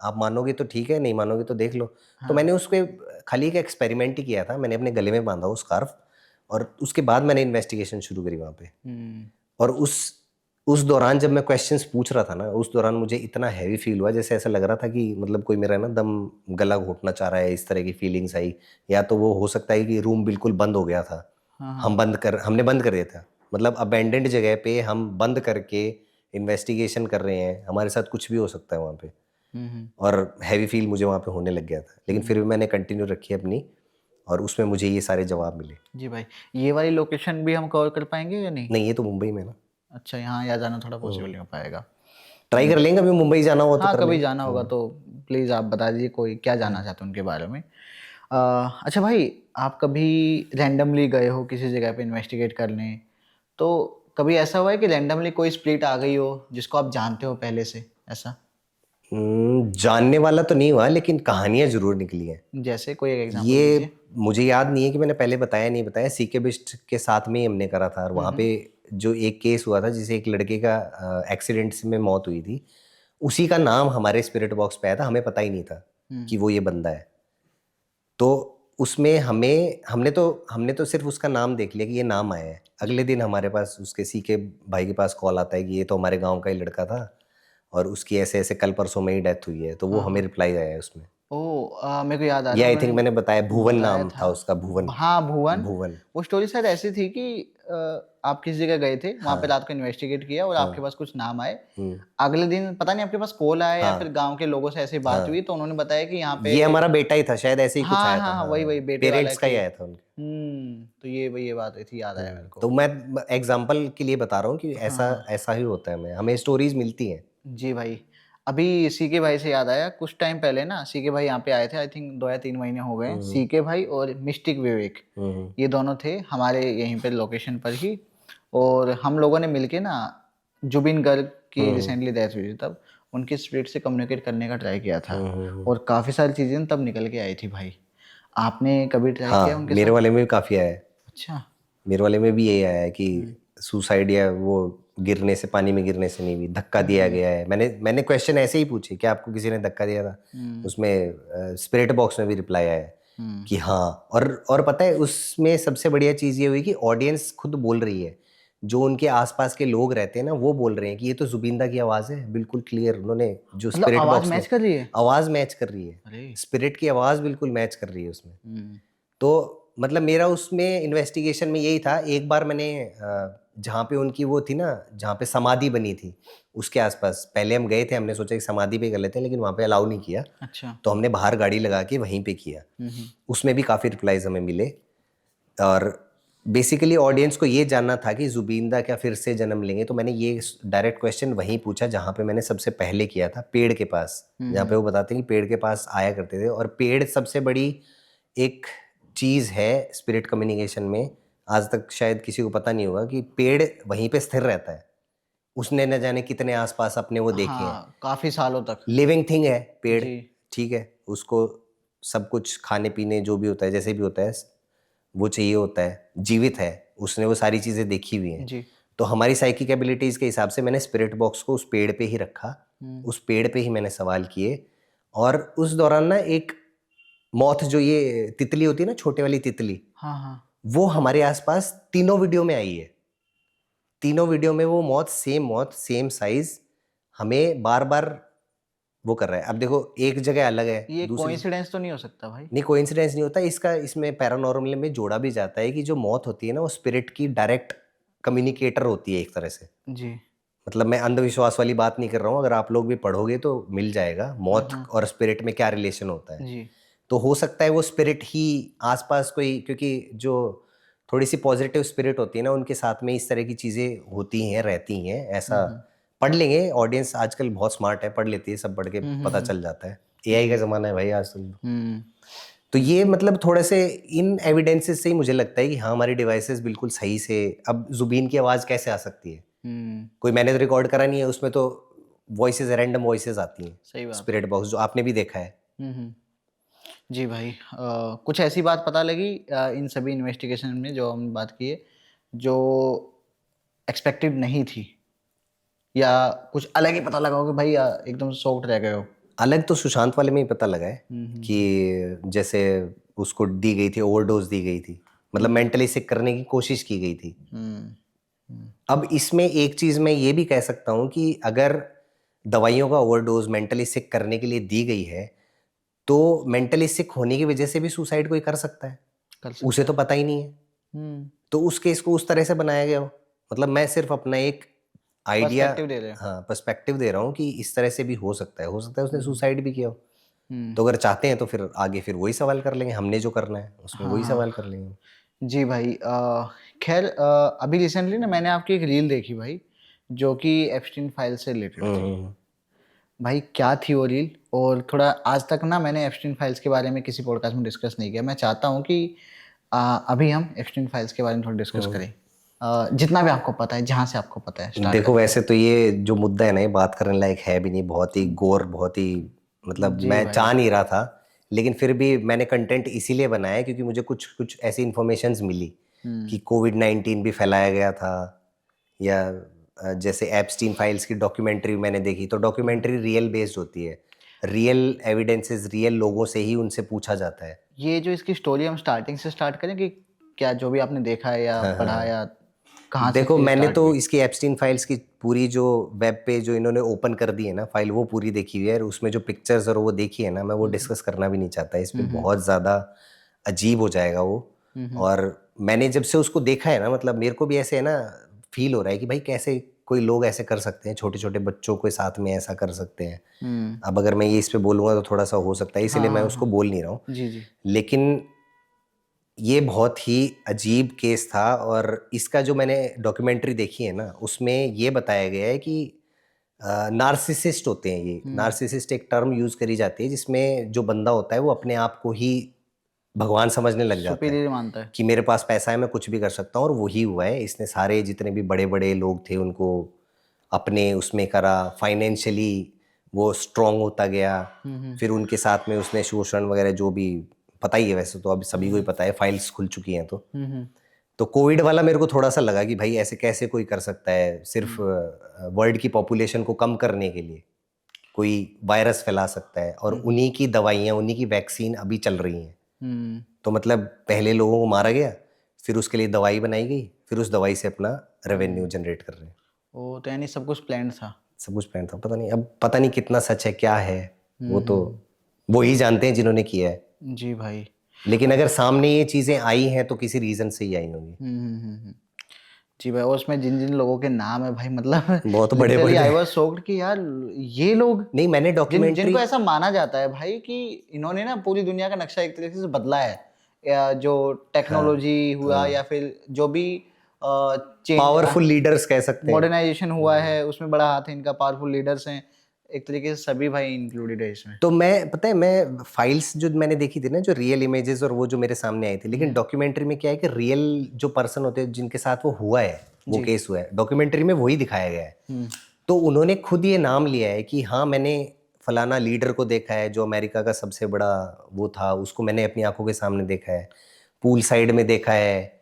आप मानोगे तो ठीक है, नहीं मानोगे तो देख लो। तो हाँ। मैंने उसको खाली एक एक्सपेरिमेंट ही किया था, मैंने अपने गले में बांधा वो स्कार्फ, और उसके बाद मैंने इन्वेस्टिगेशन शुरू करी वहाँ पे। हम्म। और उस दौरान जब मैं क्वेश्चंस पूछ रहा था ना, उस दौरान मुझे इतना हैवी फील हुआ, जैसे ऐसा लग रहा था कि मतलब कोई मेरा ना दम गला घोटना चाह रहा है, इस तरह की फीलिंग्स आई। या तो वो हो सकता है कि रूम बिल्कुल बंद हो गया था, हाँ हाँ। हमने बंद कर दिया था, मतलब अबेंडेंड जगह पे हम बंद करके इन्वेस्टिगेशन कर रहे हैं, हमारे साथ कुछ भी हो सकता है वहाँ पे। हम्म। और हैवी फील मुझे वहाँ पे होने लग गया था, लेकिन फिर भी मैंने कंटिन्यू रखी अपनी, और उसमें मुझे ये सारे जवाब मिले। जी भाई, ये वाली लोकेशन भी हम कवर कर पाएंगे या नहीं? नहीं, ये तो मुंबई में ना। अच्छा, यहाँ या जाना थोड़ा पॉसिबल नहीं हो पाएगा। ट्राई कर लेंगे, अभी मुंबई जाना हो तो हाँ, कर कभी लेंगे। जाना होगा तो प्लीज़ आप बता दीजिए कोई क्या जानना चाहते हैं उनके बारे में। अच्छा भाई, आप कभी रैंडमली गए हो किसी जगह पे इन्वेस्टिगेट करने, तो कभी ऐसा हुआ है कि रैंडमली कोई स्पिरिट आ गई हो जिसको आप जानते हो पहले से, ऐसा? जानने वाला तो नहीं हुआ, लेकिन कहानियां जरूर निकली हैं। जैसे कोई एक एग्जांपल ये दीजिए। मुझे याद नहीं है कि मैंने पहले बताया नहीं बताया, सीके बिस्ट के साथ में ही हमने करा था, और वहाँ पे जो एक केस हुआ था जिसे एक लड़के का एक्सीडेंट में मौत हुई थी, उसी का नाम हमारे स्पिरिट बॉक्स पे आया था, हमें पता ही नहीं था कि वो ये बंदा है। तो उसमें हमने तो सिर्फ उसका नाम देख लिया कि ये नाम आया है। अगले दिन हमारे पास उसके सीके भाई के पास कॉल आता है कि ये तो हमारे गांव का ही लड़का था, और उसकी ऐसे ऐसे कल परसों में ही डेथ हुई है। तो वो हाँ हमें हाँ। रिप्लाई आया है उसमें। मेरे को याद आ ये रहा है आई थिंक मैंने उन्होंने बताया, भुवन बताया नाम था था। उसका, भुवन। हाँ, भुवन। भुवन। वो स्टोरी शायद ऐसी थी कि आप किसी जगह गए थे, वहाँ पे हाँ रात को इन्वेस्टिगेट किया और आपके हाँ। पास कुछ नाम आए। हम्म। अगले दिन पता नहीं आपके पास कॉल आया या फिर हाँ गाँव के लोगों से ऐसी बात हुई, हाँ। तो उन्होंने बताया कि यहाँ पे। ये हमारा बेटा ही था शायद, ऐसे ही कुछ हाँ आया था। हाँ हाँ, वही वही हाँ, बेटे वाला पेरेंट्स का ही कि। आया था उनके। तो ये बात हुई थी, याद आया मेरे तो को। मैं एग्जाम्पल के लिए बता रहा हूँ कि ऐसा हाँ। ऐसा ही होता है, हमें स्टोरीज मिलती हैं। जी भाई, अभी सीके भाई से याद आया, कुछ टाइम पहले ना सीके भाई यहाँ पे आए थे, आई थिंक 2 या 3 महीने हो गए हैं। हम्म सीके भाई और मिस्टिक विवेक, हम्म ये दोनों थे हमारे यहीं पे लोकेशन पर ही। और हम लोगों ने मिलके ना, जुबिन गर्ग की हम्म रिसेंटली डेथ हुई थी, तब उनकी स्पिरिट से कम्युनिकेट करने का ट्राई किया था। हम्म। और काफ़ी सारी चीज़ें तब निकल के आई थी भाई। आपने कभी ट्राई किया हाँ, उनके मेरे साथ? वाले में भी काफी आया है। अच्छा। मेरे वाले में भी यही आया है कि सुसाइड या वो गिरने से, पानी में गिरने से नहीं, भी धक्का दिया गया है। मैंने क्वेश्चन ऐसे ही पूछे कि आपको किसी ने धक्का दिया था? उसमें स्पिरिट बॉक्स में भी रिप्लाई आया है कि हाँ। और पता है उसमें सबसे बढ़िया चीज़ ये हुई कि ऑडियंस खुद बोल रही है, जो उनके आसपास के लोग रहते हैं ना, वो बोल रहे हैं कि ये तो जुबिंदा की आवाज़ है, बिल्कुल क्लियर। उन्होंने जो मतलब स्पिरिट आवाज़ बॉक्स में मैच कर रही है? आवाज़ मैच कर रही है, अरे। स्पिरिट की आवाज़ बिल्कुल मैच कर रही है उसमें। हम्म। तो मतलब मेरा उसमें इन्वेस्टिगेशन में यही था। एक बार मैंने जहाँ पे उनकी वो थी ना, जहाँ पे समाधि बनी थी, उसके आसपास पहले हम गए थे, हमने सोचा कि समाधि पे कर लेते हैं, लेकिन वहाँ पे अलाउ नहीं किया। अच्छा। तो हमने बाहर गाड़ी लगा के वहीं पे किया। हम्म। उसमें भी काफ़ी रिप्लाईज हमें मिले। और बेसिकली ऑडियंस को ये जानना था कि जुबिंदा क्या फिर से जन्म लेंगे, तो मैंने ये डायरेक्ट क्वेश्चन वहीं पूछा जहाँ पे मैंने सबसे पहले किया था, पेड़ के पास। जहाँ पे वो बताते हैं कि पेड़ के पास आया करते थे, और पेड़ सबसे बड़ी एक चीज़ है स्पिरिट कम्युनिकेशन में। आज तक शायद किसी को पता नहीं होगा कि पेड़ वहीं पे स्थिर रहता है। उसने न जाने कितने आसपास अपने वो देखे हैं। हाँ, काफ़ी सालों तक। लिविंग थिंग है पेड़, जी। ठीक है। उसको सब कुछ खाने पीने जो भी होता है, जैसे भी होता है, वो चाहिए होता है, जीवित है। उसने वो सारी चीज़ें देखी हुई हैं। जी। तो हमारी साइकिक एबिलिटीज़ के हिसाब से मैंने स्पिरिट बॉक्स को उस पेड़ पे ही रखा, उस पेड़ पे ही मैंने सवाल किए। और उस दौरान ना एक मॉथ, जो ये तितली होती है ना, छोटे वाली तितली, हाँ हाँ। वो हमारे आसपास तीनों वीडियो में आई है। तीनों वीडियो में वो मॉथ सेम साइज हमें बार बार वो कर रहा है। अब देखो, एक जगह अलग है, ये दूसरी। कोइंसिडेंस तो नहीं हो सकता भाई? नहीं, कोइंसिडेंस नहीं होता इसका। इसमें पैरानॉर्मल में जोड़ा भी जाता है कि जो मौत होती है ना, वो स्पिरिट की डायरेक्ट कम्युनिकेटर होती है एक तरह से। जी। मतलब मैं अंधविश्वास वाली बात नहीं कर रहा हूँ, अगर आप लोग भी पढ़ोगे तो मिल जाएगा मौत और स्पिरिट में क्या रिलेशन होता है। जी। तो हो सकता है वो स्पिरिट ही आसपास कोई, क्योंकि जो थोड़ी सी पॉजिटिव स्पिरिट होती है ना, उनके साथ में इस तरह की चीज़ें होती हैं, रहती हैं। ऐसा पढ़ लेंगे, ऑडियंस आजकल बहुत स्मार्ट है, पढ़ लेती है, सब पढ़ के पता चल जाता है। एआई का ज़माना है भाई आजकल। तो ये मतलब थोड़े से इन एविडेंसेस से ही मुझे लगता है कि हाँ, हमारी डिवाइसेस बिल्कुल सही से। अब जुबीन की आवाज़ कैसे आ सकती है? कोई मैंने तो रिकॉर्ड करा नहीं है, उसमें तो वॉइसेस, रैंडम वॉइसेस आती हैं। सही बात है। स्पिरिट बॉक्स जो आपने भी देखा है। जी भाई, कुछ ऐसी बात पता लगी इन सभी इन्वेस्टिगेशन में जो हम बात किए, जो एक्सपेक्टेड नहीं थी, या कुछ अलग ही पता लगा हो कि भाई एकदम शॉक्ड रह गए हो? अलग तो सुशांत वाले में ही पता लगा है कि जैसे उसको दी गई थी, ओवरडोज दी गई थी, मतलब मेंटली सिक करने की कोशिश की गई थी। अब इसमें एक चीज मैं ये भी कह सकता हूँ कि अगर दवाइयों का ओवरडोज मेंटली सिक करने के लिए दी गई है, तो मेंटली सिक होने की वजह से भी सुसाइड कोई कर सकता है, कर सकते उसे तो पता ही नहीं है। तो उस केस को उस तरह से बनाया गया हो, मतलब मैं सिर्फ अपना एक आइडिया, पर्सपेक्टिव दे रहे हो। हाँ पर्सपेक्टिव दे रहा हूँ कि इस तरह से भी हो सकता है, उसने सुसाइड भी किया हो। तो अगर चाहते हैं तो फिर आगे फिर वही सवाल कर लेंगे, हमने जो करना है उसमें वही सवाल कर लेंगे। जी भाई, खैर अभी रिसेंटली ना मैंने आपकी एक रील देखी भाई, जो कि एप्स्टीन फाइल से रिलेटेड थी। भाई क्या थी वो रील? और थोड़ा आज तक ना मैंने एप्स्टीन फाइल्स के बारे में किसी पॉडकास्ट में डिस्कस नहीं किया। मैं चाहता हूँ कि अभी हम एप्स्टीन फाइल्स के बारे में थोड़ा डिस्कस करें, जितना भी आपको पता है, जहाँ से आपको पता है स्टार्ट देखो वैसे तो ये जो मुद्दा है ना, ये बात करने लायक है भी नहीं, बहुत ही गोर, बहुत ही मतलब मैं चाह नहीं रहा था, लेकिन फिर भी मैंने कंटेंट इसीलिए बनाया क्योंकि मुझे कुछ कुछ ऐसी इन्फॉर्मेशंस मिली कि कोविड-19 भी फैलाया गया था, या जैसे एप्स्टीन फाइल्स की डॉक्यूमेंट्री मैंने देखी, तो डॉक्यूमेंट्री रियल बेस्ड होती है, रियल एविडेंसेस, रियल लोगों से ही उनसे पूछा जाता है। ये जो इसकी स्टोरी हम स्टार्टिंग से स्टार्ट करें कि क्या जो भी आपने देखा है या पढ़ा या कहाँ से देखो चीज़ मैंने स्टार्ट तो हुई? इसकी एप्स्टीन फाइल्स की पूरी जो वेब पे जो इन्होंने ओपन कर दी है ना फाइल, वो पूरी देखी हुई है, और उसमें जो पिक्चर्स और वो देखी है ना, मैं वो डिस्कस करना भी नहीं चाहता, इस पे बहुत ज़्यादा अजीब हो जाएगा वो। और मैंने जब से उसको देखा है ना, मतलब मेरे को भी ऐसे है ना फील हो रहा है कि भाई कैसे कोई लोग ऐसे कर सकते हैं, छोटे छोटे बच्चों के साथ में ऐसा कर सकते हैं। अब अगर मैं ये इस पे बोलूँगा तो थोड़ा सा हो सकता है, इसीलिए मैं उसको बोल नहीं रहा हूँ। जी जी। लेकिन ये बहुत ही अजीब केस था, और इसका जो मैंने डॉक्यूमेंट्री देखी है ना, उसमें ये बताया गया है कि नार्सिसिस्ट होते हैं ये। नार्सिसिस्ट एक टर्म यूज़ करी जाती है जिसमें जो बंदा होता है वो अपने आप को ही भगवान समझने लग जाता है सुपीरियर मानता है। कि मेरे पास पैसा है, मैं कुछ भी कर सकता हूँ, और वही हुआ है। इसने सारे जितने भी बड़े बड़े लोग थे उनको अपने उसमें करा, फाइनेंशियली वो स्ट्रांग होता गया, फिर उनके साथ में उसने शोषण वगैरह जो भी, पता ही है वैसे तो, अब सभी को ही पता है, फाइल्स खुल चुकी हैं। तो कोविड वाला मेरे को थोड़ा सा लगा कि भाई ऐसे कैसे कोई कर सकता है, सिर्फ वर्ल्ड की पॉपुलेशन को कम करने के लिए कोई वायरस फैला सकता है, और उन्हीं की दवाइयाँ, उन्हीं की वैक्सीन अभी चल रही हैं। तो मतलब पहले लोगों को मारा गया, फिर उसके लिए दवाई बनाई गई, फिर उस दवाई से अपना रेवेन्यू जनरेट कर रहे हैं। ओ, तो यानी सब कुछ प्लान था। सब कुछ प्लान था, पता नहीं, अब पता नहीं कितना सच है क्या है, वो तो वो ही जानते हैं जिन्होंने किया है। जी भाई। लेकिन अगर सामने ये चीज़ें आई हैं तो किसी रीज़न से ही आई होंगी। जी भाई, और उसमें जिन जिन लोगों के नाम है भाई, मतलब बहुत बड़े लिटरली बड़े। आई वाज शॉक्ड कि यार ये लोग, नहीं मैंने डॉक्यूमेंट्री, जिनको ऐसा माना जाता है भाई कि इन्होंने ना पूरी दुनिया का नक्शा एक तरीके से बदला है, या जो टेक्नोलॉजी हुआ या फिर जो भी चेंज, पावरफुल लीडर्स कह सकते हैं। मॉडर्नाइजेशन हुआ है, उसमें बड़ा हाथ है इनका, पावरफुल लीडर्स हैं, एक तरीके से सभी भाई इंक्लूडेड है इसमें। तो मैं, पता है, मैं फाइल्स जो मैंने देखी थी ना, जो रियल इमेजेस और वो जो मेरे सामने आई थी, लेकिन डॉक्यूमेंट्री में क्या है कि रियल जो पर्सन होते हैं जिनके साथ वो हुआ है, वो केस हुआ है, डॉक्यूमेंट्री में वही दिखाया गया है। तो उन्होंने खुद ये नाम लिया है कि हाँ मैंने फलाना लीडर को देखा है जो अमेरिका का सबसे बड़ा वो था, उसको मैंने अपनी आंखों के सामने देखा है, पूल साइड में देखा है,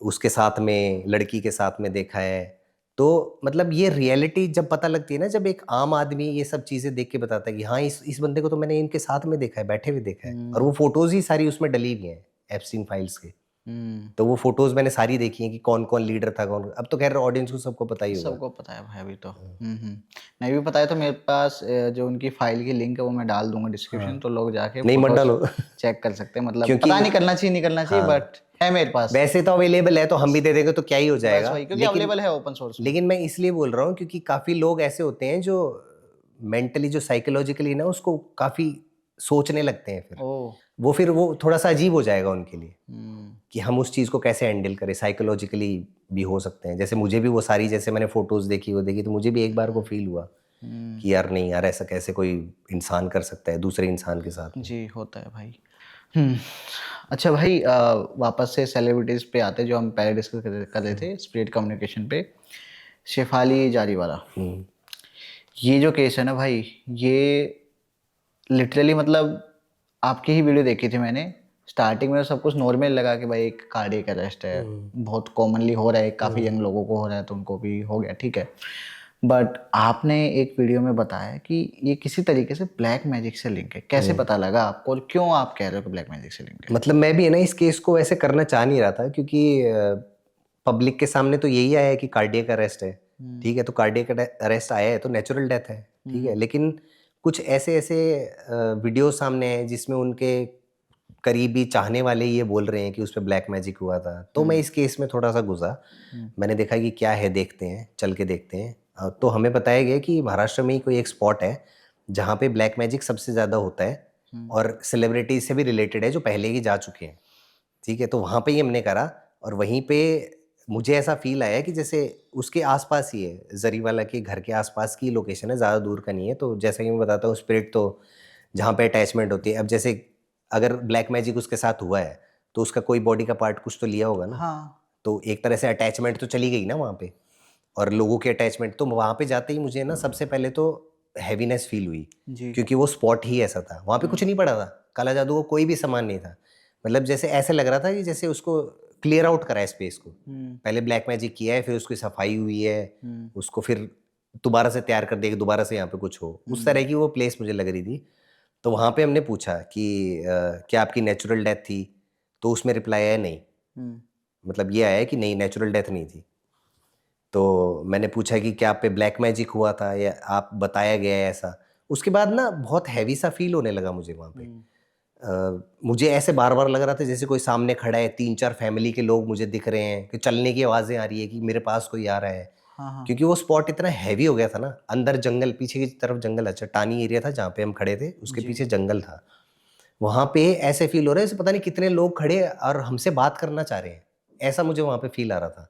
उसके साथ में लड़की के साथ में देखा है। तो मतलब ये रियलिटी जब पता लगती है ना, जब एक आम आदमी ये सब चीज़ें देख के बताता है कि हाँ इस बंदे को तो मैंने इनके साथ में देखा है, बैठे हुए देखा है, और वो फोटोज ही सारी उसमें डली हुई हैं एप्स्टीन फाइल्स के। तो वो फोटोज मैंने सारी देखी हैं कि कौन कौन लीडर था, कौन, अब तो खैर ऑडियंस को सबको पता ही होगा। सबको पता है भाई अभी तो। नहीं भी पता है तो मेरे पास जो उनकी फाइल की लिंक है वो मैं डाल दूंगा डिस्क्रिप्शन, तो लोग जाके नहीं मत डालो चेक कर सकते हैं, मतलब क्योंकि पता नहीं करना चाहिए, नहीं करना चाहिए, बट है मेरे पास। वैसे तो अवेलेबल है, तो हम भी दे देंगे तो क्या ही हो बस जाएगा, वही, क्योंकि अवेलेबल है ओपन सोर्स में। लेकिन मैं इसलिए बोल रहा हूँ क्योंकि काफ़ी लोग ऐसे होते हैं जो मेंटली, जो साइकोलॉजिकली ना उसको काफ़ी सोचने लगते हैं, फिर ओ, फिर वो थोड़ा सा अजीब हो जाएगा उनके लिए कि हम उस चीज़ को कैसे हैंडल करें। साइकोलॉजिकली भी हो सकते हैं, जैसे मुझे भी वो सारी, जैसे मैंने फोटोज़ देखी, वो देखी, तो मुझे भी एक बार को फील हुआ कि यार नहीं यार, ऐसा कैसे कोई इंसान कर सकता है दूसरे इंसान के साथ में। जी होता है भाई। अच्छा भाई, वापस से सेलिब्रिटीज पे आते जो हम पहले डिस्कस कर रहे थे, स्प्लिट कम्युनिकेशन पे, शेफाली जारी वाला। ये जो केस है ना भाई, ये लिटरली मतलब आपकी ही वीडियो देखी थी मैंने, स्टार्टिंग में सब कुछ नॉर्मल लगा कि भाई एक कार्डियक अरेस्ट है, बहुत कॉमनली हो रहा है, काफ़ी यंग लोगों को हो रहा है, तो उनको भी हो गया, ठीक है। बट आपने एक वीडियो में बताया कि ये किसी तरीके से ब्लैक मैजिक से लिंक है, कैसे पता लगा आपको और क्यों आप कह रहे हो कि ब्लैक मैजिक से लिंक है? मतलब मैं भी है ना इस केस को वैसे करना चाह नहीं रहा था, क्योंककि पब्लिक के सामने तो यही आया है कि कार्डियक अरेस्ट है, ठीक है, तो कार्डियक अरेस्ट आया है तो नेचुरल डेथ है, ठीक है। लेकिन कुछ ऐसे ऐसे वीडियो सामने हैं जिसमें उनके करीबी चाहने वाले ये बोल रहे हैं कि उस पर ब्लैक मैजिक हुआ था, तो मैं इस केस में थोड़ा सा घुसा। मैंने देखा कि क्या है, देखते हैं, चल के देखते हैं। तो हमें बताया गया कि महाराष्ट्र में ही कोई एक स्पॉट है जहाँ पे ब्लैक मैजिक सबसे ज़्यादा होता है और सेलिब्रिटीज से भी रिलेटेड है जो पहले ही जा चुके हैं, ठीक है। तो वहाँ पे ही हमने करा और वहीं पे मुझे ऐसा फील आया कि जैसे उसके आसपास ही है, जरीवाला के घर के आसपास की लोकेशन है, ज़्यादा दूर का नहीं है। तो जैसा कि मैं बताता हूँ, स्पिरिट तो जहाँ पे अटैचमेंट होती है, अब जैसे अगर ब्लैक मैजिक उसके साथ हुआ है तो उसका कोई बॉडी का पार्ट कुछ तो लिया होगा ना, हाँ। तो एक तरह से अटैचमेंट तो चली गई ना वहाँ पे, और लोगों की अटैचमेंट। तो वहाँ पे जाते ही मुझे ना सबसे पहले तो हैवीनेस फील हुई, जी। क्योंकि वो स्पॉट ही ऐसा था, वहाँ पे कुछ नहीं पड़ा था, काला जादू को कोई भी सामान नहीं था। मतलब जैसे ऐसे लग रहा था कि जैसे उसको क्लियर आउट करा है स्पेस को, पहले ब्लैक मैजिक किया है, फिर उसकी सफाई हुई है, उसको फिर दोबारा से तैयार कर दिया कि दोबारा से यहाँ पे कुछ हो, उस तरह की वो प्लेस मुझे लग रही थी। तो वहाँ पे हमने पूछा कि क्या आपकी नेचुरल डेथ थी, तो उसमें रिप्लाई आया नहीं, मतलब ये आया कि नहीं, नेचुरल डेथ नहीं थी। तो मैंने पूछा कि क्या आप पे ब्लैक मैजिक हुआ था या आप बताया गया है ऐसा। उसके बाद ना बहुत हैवी सा फील होने लगा मुझे वहाँ पे। मुझे ऐसे बार बार लग रहा था जैसे कोई सामने खड़ा है, 3-4 फैमिली के लोग मुझे दिख रहे हैं, कि चलने की आवाज़ें आ रही है कि मेरे पास कोई आ रहा है। हाँ, हाँ। क्योंकि वो स्पॉट इतना हैवी हो गया था ना, अंदर जंगल, पीछे की तरफ जंगल, अच्छा टानी एरिया था जहाँ पे हम खड़े थे, उसके पीछे जंगल था। वहाँ पे ऐसे फील हो रहा है जैसे पता नहीं कितने लोग खड़े और हमसे बात करना चाह रहे हैं, ऐसा मुझे वहाँ पे फील आ रहा था।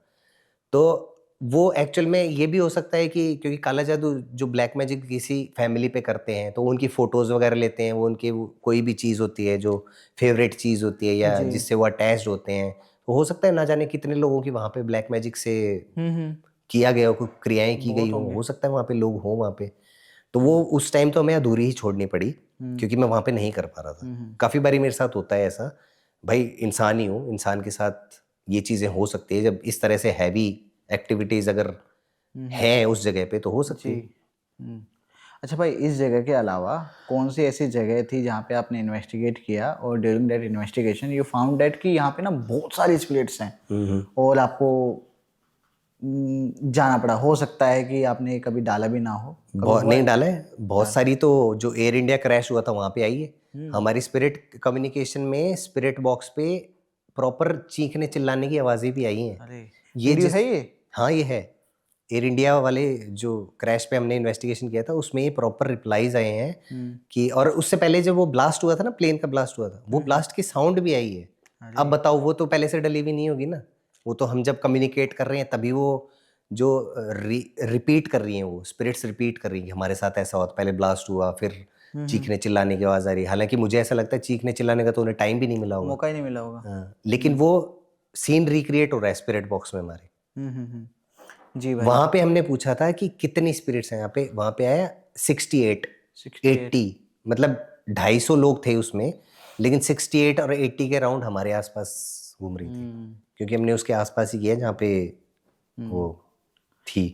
तो वो एक्चुअल में ये भी हो सकता है कि क्योंकि काला जादू जो ब्लैक मैजिक किसी फैमिली पे करते हैं तो उनकी फ़ोटोज़ वगैरह लेते हैं, वो उनकी कोई भी चीज़ होती है जो फेवरेट चीज़ होती है या जी। जिससे वो अटैच्ड होते हैं, तो हो सकता है ना जाने कितने लोगों की वहाँ पे ब्लैक मैजिक से किया गया हो, कोई क्रियाएँ की गई बहुत हों, होंगे। हो सकता है वहाँ पे लोग हों वहाँ पे। तो वो उस टाइम तो हमें अधूरी ही छोड़नी पड़ी, क्योंकि मैं वहाँ पे नहीं कर पा रहा था। काफ़ी बारी मेरे साथ होता है ऐसा, भाई इंसान ही हूँ, इंसान के साथ ये चीज़ें हो सकती है, जब इस तरह से हैवी एक्टिविटीज़ अगर हैं उस जगह पे तो हो सकती जी। है। अच्छा भाई, इस जगह के अलावा कौन सी ऐसी जगह थी जहाँ पे आपने इन्वेस्टिगेट किया और during that investigation you found that कि यहाँ पे ना बहुत सारे स्पिरिट्स हैं और आपको जाना पड़ा? हो सकता है कि आपने कभी डाला भी ना हो, कभी बहुत हुआ नहीं है? डाला है, बहुत सारी तो जो एयर इंडिया क्रैश हुआ था वहाँ पे आई है। हमारी स्पिरिट कम्युनिकेशन में स्पिरिट बॉक्स पे प्रॉपर चीखने चिल्लाने की आवाज़ें भी आई हैं। अरे, ये वीडियो जिस है ये? हाँ, ये है। एयर इंडिया वाले जो क्रैश पे हमने इन्वेस्टिगेशन किया था उसमें ये प्रॉपर रिप्लाईज़ आए हैं कि, और उससे पहले जब वो ब्लास्ट हुआ था ना, प्लेन का ब्लास्ट हुआ था, वो ब्लास्ट की साउंड भी आई है। अब बताओ, वो तो पहले से डली हुई नहीं होगी ना, वो तो हम जब कम्युनिकेट कर रहे हैं तभी वो जो रिपीट कर रही हैं, वो स्पिरिट्स रिपीट कर रही हैं कि हमारे साथ ऐसा हुआ था, पहले ब्लास्ट हुआ, फिर चीखने चिल्लाने की आवाज़ आ रही है। हालाँकि मुझे ऐसा लगता है चीखने चिल्लाने का तो उन्हें टाइम भी नहीं मिला होगा। मौका ही नहीं मिला होगा। हाँ, लेकिन वो सीन रिक्रिएट हो रहा है स्पिरिट बॉक्स में हमारे। जी भाई। वहाँ पे हमने पूछा था कि कितनी स्पिरिट्स हैं यहाँ पे, वहाँ पे आया 68, 68। 80, मतलब 250 लोग थे उसमें, लेकिन 68 और 80 के राउंड हमारे आसपास घूम रही थी, क्योंकि हमने उसके आसपास ही किया जहाँ पे वो थी।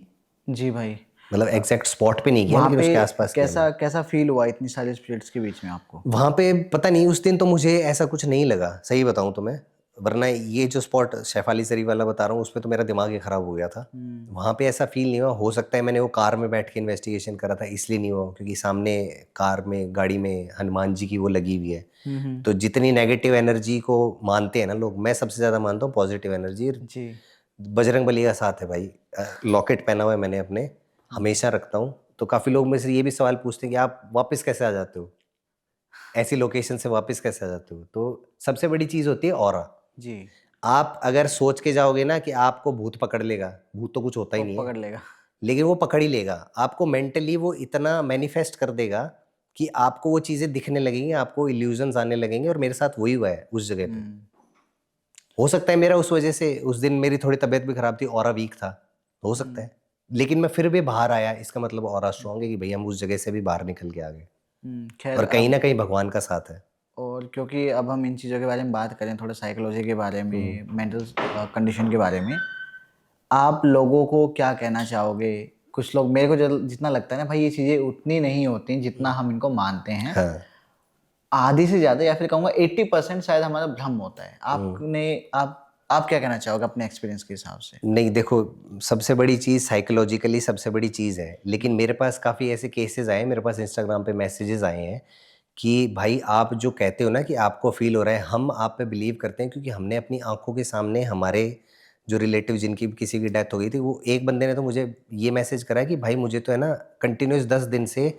जी भाई। मतलब एग्जैक्ट स्पॉट पे नहीं किया, वहाँ लेकिन पे उसके आसपास किया हमने। कैसा कैसा फील हुआ इतनी सारी स्पिरिट्स के बीच में आपको? वहाँ पे पता नहीं, उस दिन तो मुझे ऐसा कुछ नहीं लगा, सही बताऊँ तो मैं, वरना ये जो स्पॉट शेफाली सरी वाला बता रहा हूँ उसमें तो मेरा दिमाग ही खराब हो गया था। वहाँ पे ऐसा फील नहीं हुआ। हो सकता है मैंने वो कार में बैठ के इन्वेस्टिगेशन करा था इसलिए नहीं हुआ, क्योंकि सामने कार में, गाड़ी में हनुमान जी की वो लगी हुई है। तो जितनी नेगेटिव एनर्जी को मानते हैं ना लोग, मैं सबसे ज़्यादा मानता हूँ पॉजिटिव एनर्जी। जी। बजरंग बली का साथ है भाई, लॉकेट पहना हुआ है मैंने अपने, हमेशा रखता हूँ। तो काफ़ी लोग मुझसे ये भी सवाल पूछते हैं कि आप वापस कैसे आ जाते हो, ऐसी लोकेशन से वापस कैसे आ जाते हो। तो सबसे बड़ी चीज़ होती है ऑरा। जी। आप अगर सोच के जाओगे ना कि आपको भूत पकड़ लेगा, भूत तो कुछ होता ही तो नहीं है, पकड़ लेगा। लेकिन वो पकड़ ही लेगा आपको। मेंटली वो इतना मैनिफेस्ट कर देगा कि आपको वो चीज़ें दिखने लगेंगी, आपको इल्यूजन्स आने लगेंगे, और मेरे साथ वही हुआ है उस जगह पे। हो सकता है मेरा उस वजह से उस दिन मेरी थोड़ी तबीयत भी खराब थी, ऑरा वीक था, हो सकता है, लेकिन मैं फिर भी बाहर आया, इसका मतलब ऑरा स्ट्रांग है कि भई हम उस जगह से भी बाहर निकल के आ गए, खैर और कहीं अब ना कहीं भगवान का साथ है। और क्योंकि अब हम इन चीज़ों के बारे में बात करें, थोड़ा साइकोलॉजी के बारे में, मेंटल कंडीशन के बारे में, आप लोगों को क्या कहना चाहोगे? कुछ लोग, मेरे को जितना लगता है ना भाई, ये चीज़ें उतनी नहीं होती जितना हम इनको मानते हैं। हाँ। आधी से ज़्यादा, या फिर कहूँगा 80% शायद हमारा भ्रम होता है। आप क्या कहना चाहोगे अपने एक्सपीरियंस के हिसाब से? नहीं देखो, सबसे बड़ी चीज़ साइकोलॉजिकली सबसे बड़ी चीज़ है, लेकिन मेरे पास काफ़ी ऐसे केसेस आए, मेरे पास इंस्टाग्राम पे मैसेजेस आए हैं कि भाई आप जो कहते हो ना कि आपको फील हो रहा है, हम आप पे बिलीव करते हैं, क्योंकि हमने अपनी आंखों के सामने हमारे जो रिलेटिव जिनकी किसी की डेथ हो गई थी, वो एक बंदे ने तो मुझे ये मैसेज करा कि भाई मुझे तो है ना कंटिन्यूस 10 दिन से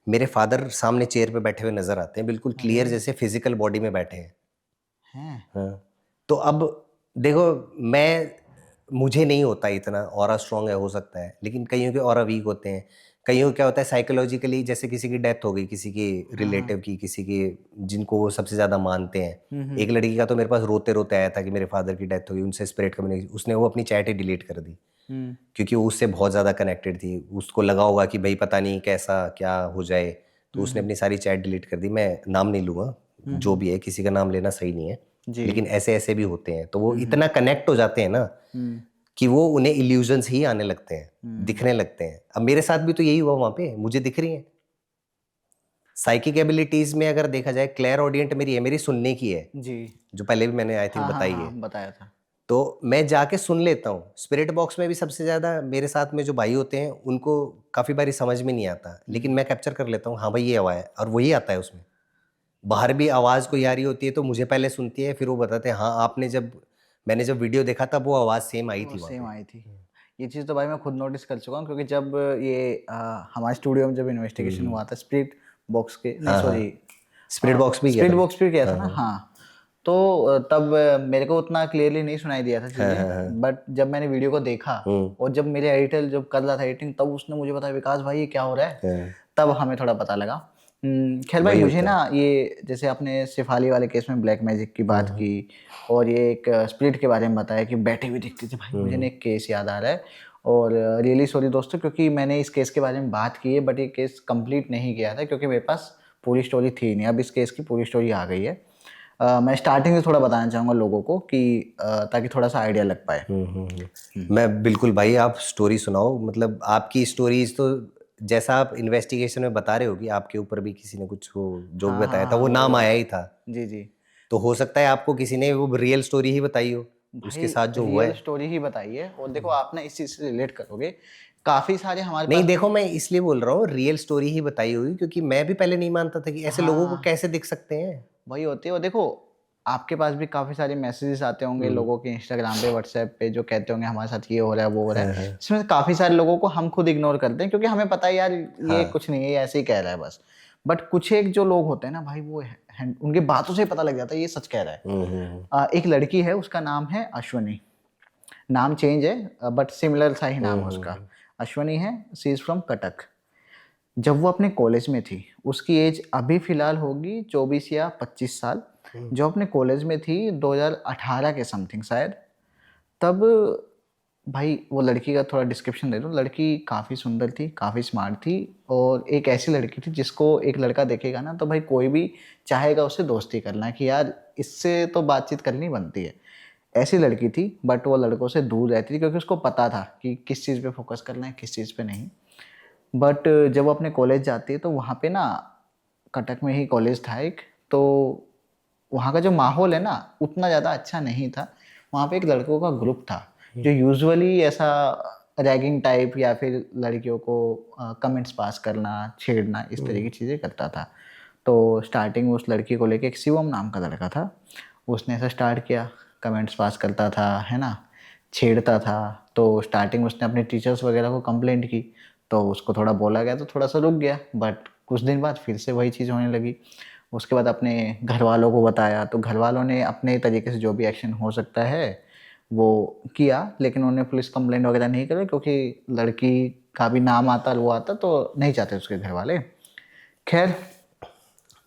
मेरे फादर सामने चेयर पे बैठे हुए नजर आते हैं, बिल्कुल क्लियर, अरे! जैसे फिजिकल बॉडी में बैठे हैं। हैं? हाँ। तो अब देखो, मैं मुझे नहीं होता इतना, ऑरा स्ट्रॉन्ग है हो सकता है, लेकिन कईयों के ऑरा वीक होते हैं। कईयों को क्या होता है साइकोलॉजिकली, जैसे किसी की डेथ हो गई, किसी की हाँ, हाँ। रिलेटिव की, किसी की जिनको वो सबसे ज़्यादा मानते हैं। हुँ, हुँ। एक लड़की का तो मेरे पास रोते-रोते आया था कि मेरे फादर की डेथ हो गई, उनसे स्पिरिट कम्युनिकेशन, उसने वो अपनी चैट ही डिलीट कर दी, हुँ, क्योंकि वो उससे बहुत ज़्यादा कनेक्टेड थी। उसको लगा होगा कि भई पता नहीं कैसा क्या हो जाए, तो हुँ, उसने हुँ। अपनी सारी चैट डिलीट कर दी। मैं नाम नहीं लूँगा, हुँ, जो हुँ। भी है, किसी का नाम लेना सही नहीं है। जी। लेकिन ऐसे-ऐसे भी होते हैं, तो वो हुँ, हुँ। इतना कनेक्ट हो जाते हैं ना हुँ, कि वो उन्हें इल्यूजन्स ही आने लगते हैं, हुँ। दिखने लगते हैं। अब मेरे साथ भी तो यही हुआ वहाँ पे, मुझे दिख रही हैं। साइकिक एबिलिटीज़ में अगर देखा जाए, क्लैर ऑडिएंट मेरी है, मेरी सुनने की है, जी। जो पहले भी मैंने आई थिंक हाँ, हाँ, बताई है। हाँ, बताया था। तो मैं जाके सुन लेता हूँ। स्पिरिट बॉक्स में भी सबसे ज़्यादा मेरे साथ में जो भाई होते हैं, उनको काफ़ी बारी समझ में नहीं आता, लेकिन हुँ। मैं कैप्चर कर लेता हूँ, हाँ भाई ये आया है, और वही आता है उसमें। बाहर भी आवाज़ कोई आ रही होती है तो मुझे पहले सुनती है, फिर वो बताते हैं हाँ, मैंने जब वीडियो देखा तब वो आवाज़ सेम आई वो थी वहाँ सेम पे। आई थी। ये चीज़ तो भाई मैं खुद नोटिस कर चुका हूँ, क्योंकि जब ये हमारे स्टूडियो में जब हुँ, इन्वेस्टिगेशन हुँ। हुआ था स्पिरिट बॉक्स के, नहीं हाँ, सॉरी, हाँ। स्पिरिट बॉक्स भी किया स्पिरिट था। बॉक्स पे किया था हाँ, ना? हाँ। हाँ। तो तब मेरे को उतना क्लियरली नहीं सुनाई दिया था हाँ, हाँ, चीज़ें, हाँ। बट जब मैंने वीडियो को देखा हुँ। और जब मेरे एडिटर जब कर रहा था एडिटिंग, तब उसने मुझे बताया, विकास भाई ये क्या हो रहा है? हाँ, तब हमें थोड़ा पता लगा। खैर भाई, वही मुझे होता ना है। ये जैसे आपने शेफाली वाले केस में ब्लैक मैजिक की हुँ, बात हुँ। की, और ये एक स्पिरिट के बारे में बताया कि बैठे हुए दिखते थे, भाई मुझे ना हुँ, एक केस याद आ रहा है। और रियली सॉरी दोस्तों, क्योंकि मैंने इस केस के बारे में बात की है, बट ये केस कंप्लीट नहीं किया था क्योंकि मेरे पास पूरी स्टोरी थी नहीं। अब इस केस की पूरी स्टोरी आ गई है। मैं स्टार्टिंग से थोड़ा बताना चाहूँगा लोगों को कि ताकि थोड़ा सा आइडिया लग पाए। हुँ, हुँ, हुँ। मैं बिल्कुल भाई, आप स्टोरी सुनाओ, मतलब आपकी स्टोरीज़ तो जैसा आप इन्वेस्टिगेशन में बता रहे हो कि आपके ऊपर भी किसी ने कुछ वो जो भी हाँ, हाँ, बताया था, हाँ, वो नाम वो आया ही था। जी, जी। तो हो सकता है आपको किसी ने वो रियल स्टोरी ही बताई हो, भाई उसके साथ जो हुआ रियल है। स्टोरी ही बताई है, और देखो आप ना इस चीज़ से रिलेट करोगे। काफ़ी सारे हमारे नहीं पास। देखो, मैं इसलिए बोल रहा हूँ रियल स्टोरी ही बताई होगी, क्योंकि मैं भी पहले नहीं मानता था कि ऐसे लोगों को हाँ, कैसे दिख सकते हैं। वही होती है। और देखो, आपके पास भी काफ़ी सारे मैसेजेस आते होंगे हुँ। लोगों के इंस्टाग्राम पे, व्हाट्सएप पे, जो कहते होंगे हमारे साथ ये हो रहा है, वो हो रहा है। हाँ, हाँ। इसमें काफ़ी सारे लोगों को हम खुद इग्नोर करते हैं, क्योंकि हमें पता है यार ये हाँ। कुछ नहीं है, ये ऐसे ही कह रहा है बस। बट कुछ एक जो लोग होते हैं ना भाई, वो उनकी बातों से ही पता लग जाता है ये सच कह रहा है। हुँ, हुँ, हुँ। एक लड़की है, उसका नाम है अश्वनी। नाम चेंज है, बट सिमिलर सा ही नाम हुँ, है हुँ, उसका। हुँ। अश्वनी है, शी इज़ फ्रॉम कटक। जब वो अपने कॉलेज में थी, उसकी एज अभी फ़िलहाल होगी 24 या 25 साल। हुँ, जो अपने कॉलेज में थी 2018 के समथिंग शायद, तब भाई वो लड़की का थोड़ा डिस्क्रिप्शन दे दूँ। लड़की काफ़ी सुंदर थी, काफ़ी स्मार्ट थी, और एक ऐसी लड़की थी जिसको एक लड़का देखेगा ना तो भाई कोई भी चाहेगा उससे दोस्ती करना, कि यार इससे तो बातचीत करनी बनती है। ऐसी लड़की थी, बट वो लड़कों से दूर रहती थी क्योंकि उसको पता था कि किस चीज़ पे फ़ोकस करना है, किस चीज़ पे नहीं। बट जब वो अपने कॉलेज जाती है तो वहाँ पे ना, कटक में ही कॉलेज था एक, तो वहाँ का जो माहौल है ना उतना ज़्यादा अच्छा नहीं था। वहाँ पे एक लड़कों का ग्रुप था जो यूजुअली ऐसा रैगिंग टाइप या फिर लड़कियों को कमेंट्स पास करना, छेड़ना, इस तरह की हुँ। चीज़ें करता था। तो स्टार्टिंग में उस लड़की को लेके, एक शिवम नाम का लड़का था, उसने ऐसा स्टार्ट किया, कमेंट्स पास करता था, है ना? छेड़ता था। तो स्टार्टिंग में उसने अपने टीचर्स वगैरह को कंप्लेंट की, तो उसको थोड़ा बोला गया तो थोड़ा-सा रुक गया, बट कुछ दिन बाद फिर से वही चीज़ होने लगी। उसके बाद अपने घरवालों को बताया, तो घरवालों ने अपने तरीके से जो भी एक्शन हो सकता है, वो किया, लेकिन उन्होंने पुलिस कंप्लेंट वगैरह नहीं करी क्योंकि लड़की का भी नाम आता, वो आता, तो नहीं चाहते उसके घरवाले। खैर,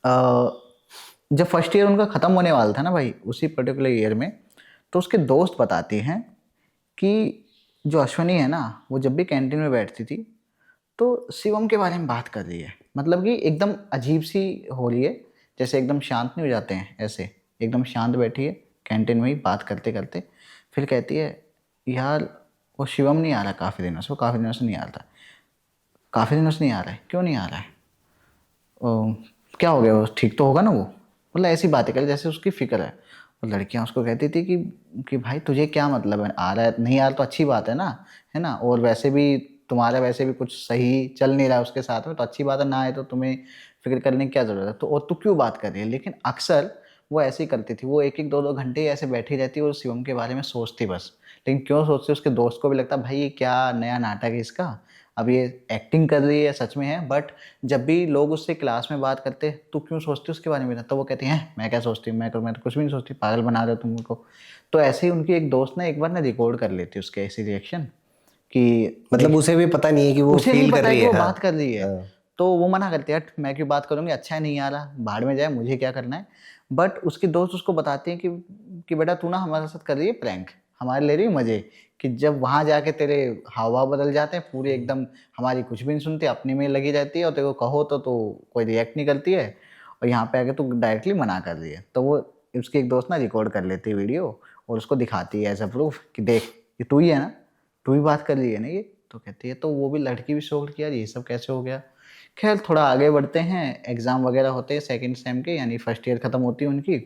अ, जब फर्स्ट ईयर उनका ख़त्म होने वाला था ना भाई, उसी पर्टिकुलर ईयर में, तो उसके दोस्त बताते हैं कि जो अश्वनी है ना, वो जब भी कैंटीन में बैठती थी, तो शिवम के बारे में बात कर रही है। मतलब कि एकदम अजीब सी हो रही है, जैसे एकदम शांत नहीं हो जाते हैं, ऐसे एकदम शांत बैठी है कैंटीन में ही बात करते करते, फिर कहती है यार वो शिवम नहीं आ रहा काफ़ी दिनों से, वो काफ़ी दिनों से नहीं आ रहा, काफ़ी दिनों से नहीं आ रहा है, क्यों नहीं आ रहा है? ओ, क्या हो गया, वो ठीक तो होगा ना वो? मतलब ऐसी बातें करे जैसे उसकी फिक्र है। और लड़कियां उसको कहती थी कि भाई तुझे क्या मतलब है, आ रहा है नहीं आ रहा तो अच्छी बात है ना, और वैसे भी तुम्हारा वैसे भी कुछ सही चल नहीं रहा है उसके साथ में, तो अच्छी बात है, ना आए तो तुम्हें फिक्र करने की क्या ज़रूरत है, तो और तू क्यों बात कर रही है? लेकिन अक्सर वो ऐसे ही करती थी, वो एक एक दो दो घंटे ऐसे बैठी रहती और शिवम के बारे में सोचती बस। लेकिन क्यों सोचती, उसके दोस्त को भी लगता भाई ये क्या नया नाटक है इसका, अब ये एक्टिंग कर रही है सच में है। बट जब भी लोग उससे क्लास में बात करते तू क्यों सोचती उसके बारे में, तो वो कहती है मैं क्या सोचती हूँ, मैं तो कुछ भी नहीं सोचती, पागल बना रहे हो तुम मेरे को। तो ऐसे ही उनकी एक दोस्त ना एक बार ना रिकॉर्ड कर लेती उसके ऐसी रिएक्शन कि मतलब उसे भी पता नहीं है कि वो उसे नहीं फील कर पता है रही कि है। वो हाँ बात कर रही है। हाँ। तो वो मना करती है, हट मैं क्यों बात करूँगी, अच्छा है नहीं आ रहा, भाड़ में जाए, मुझे क्या करना है। बट उसकी दोस्त उसको बताती है कि बेटा तू ना हमारे साथ कर रही है प्रैंक, हमारे ले रही है मज़े, कि जब वहाँ जाके तेरे हाव-भाव बदल जाते हैं पूरे एकदम, हमारी कुछ भी नहीं सुनती, अपने में लगी रहती है, और तेरे को कहो तो कोई रिएक्ट नहीं करती है, और यहाँ पे आके तू डायरेक्टली मना कर रही है। तो वो उसकी एक दोस्त ना रिकॉर्ड कर लेती है वीडियो और उसको दिखाती है एज़ अ प्रूफ कि देख ये तू ही है ना, तू ही बात कर रही है ना ये। तो कहती है, तो वो भी लड़की भी शॉक्ड कि यार ये सब कैसे हो गया। खैर थोड़ा आगे बढ़ते हैं, एग्ज़ाम वगैरह होते हैं सेकंड सेम के, यानी फर्स्ट ईयर ख़त्म होती है उनकी।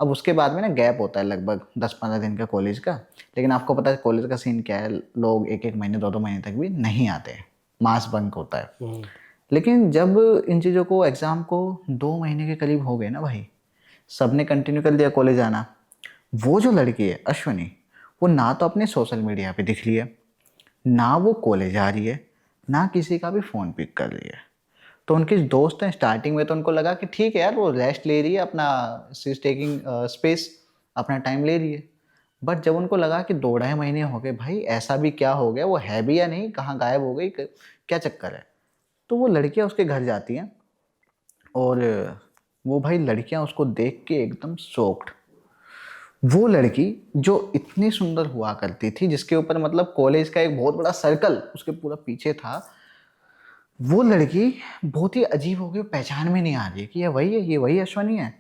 अब उसके बाद में ना गैप होता है लगभग 10-15 दिन का कॉलेज का। लेकिन आपको पता है कॉलेज का सीन क्या है, लोग 1-1 महीने 2-2 महीने तक भी नहीं आते हैं, मास बंक होता है। लेकिन जब इन चीज़ों को एग्ज़ाम को 2 महीने के करीब हो गए ना भाई, सबने कंटिन्यू कर दिया कॉलेज आना, वो जो लड़की है अश्विनी, वो ना तो अपने सोशल मीडिया पे दिख रही है, ना वो कॉलेज आ रही है, ना किसी का भी फ़ोन पिक कर रही है। तो उनके दोस्त हैं, स्टार्टिंग में तो उनको लगा कि ठीक है यार वो रेस्ट ले रही है अपना, शी इज़ टेकिंग स्पेस, अपना टाइम ले रही है। बट जब उनको लगा कि 2 ढाई महीने हो गए, भाई ऐसा भी क्या हो गया, वो है भी या नहीं, कहाँ गायब हो गई, क्या चक्कर है? तो वो लड़कियां उसके घर जाती हैं और वो भाई लड़कियां उसको देख के एकदम शॉक्ड। वो लड़की जो इतनी सुंदर हुआ करती थी, जिसके ऊपर मतलब कॉलेज का एक बहुत बड़ा सर्कल उसके पूरा पीछे था, वो लड़की बहुत ही अजीब हो गई, पहचान में नहीं आ रही है कि ये वही है, ये वही अश्वनी है।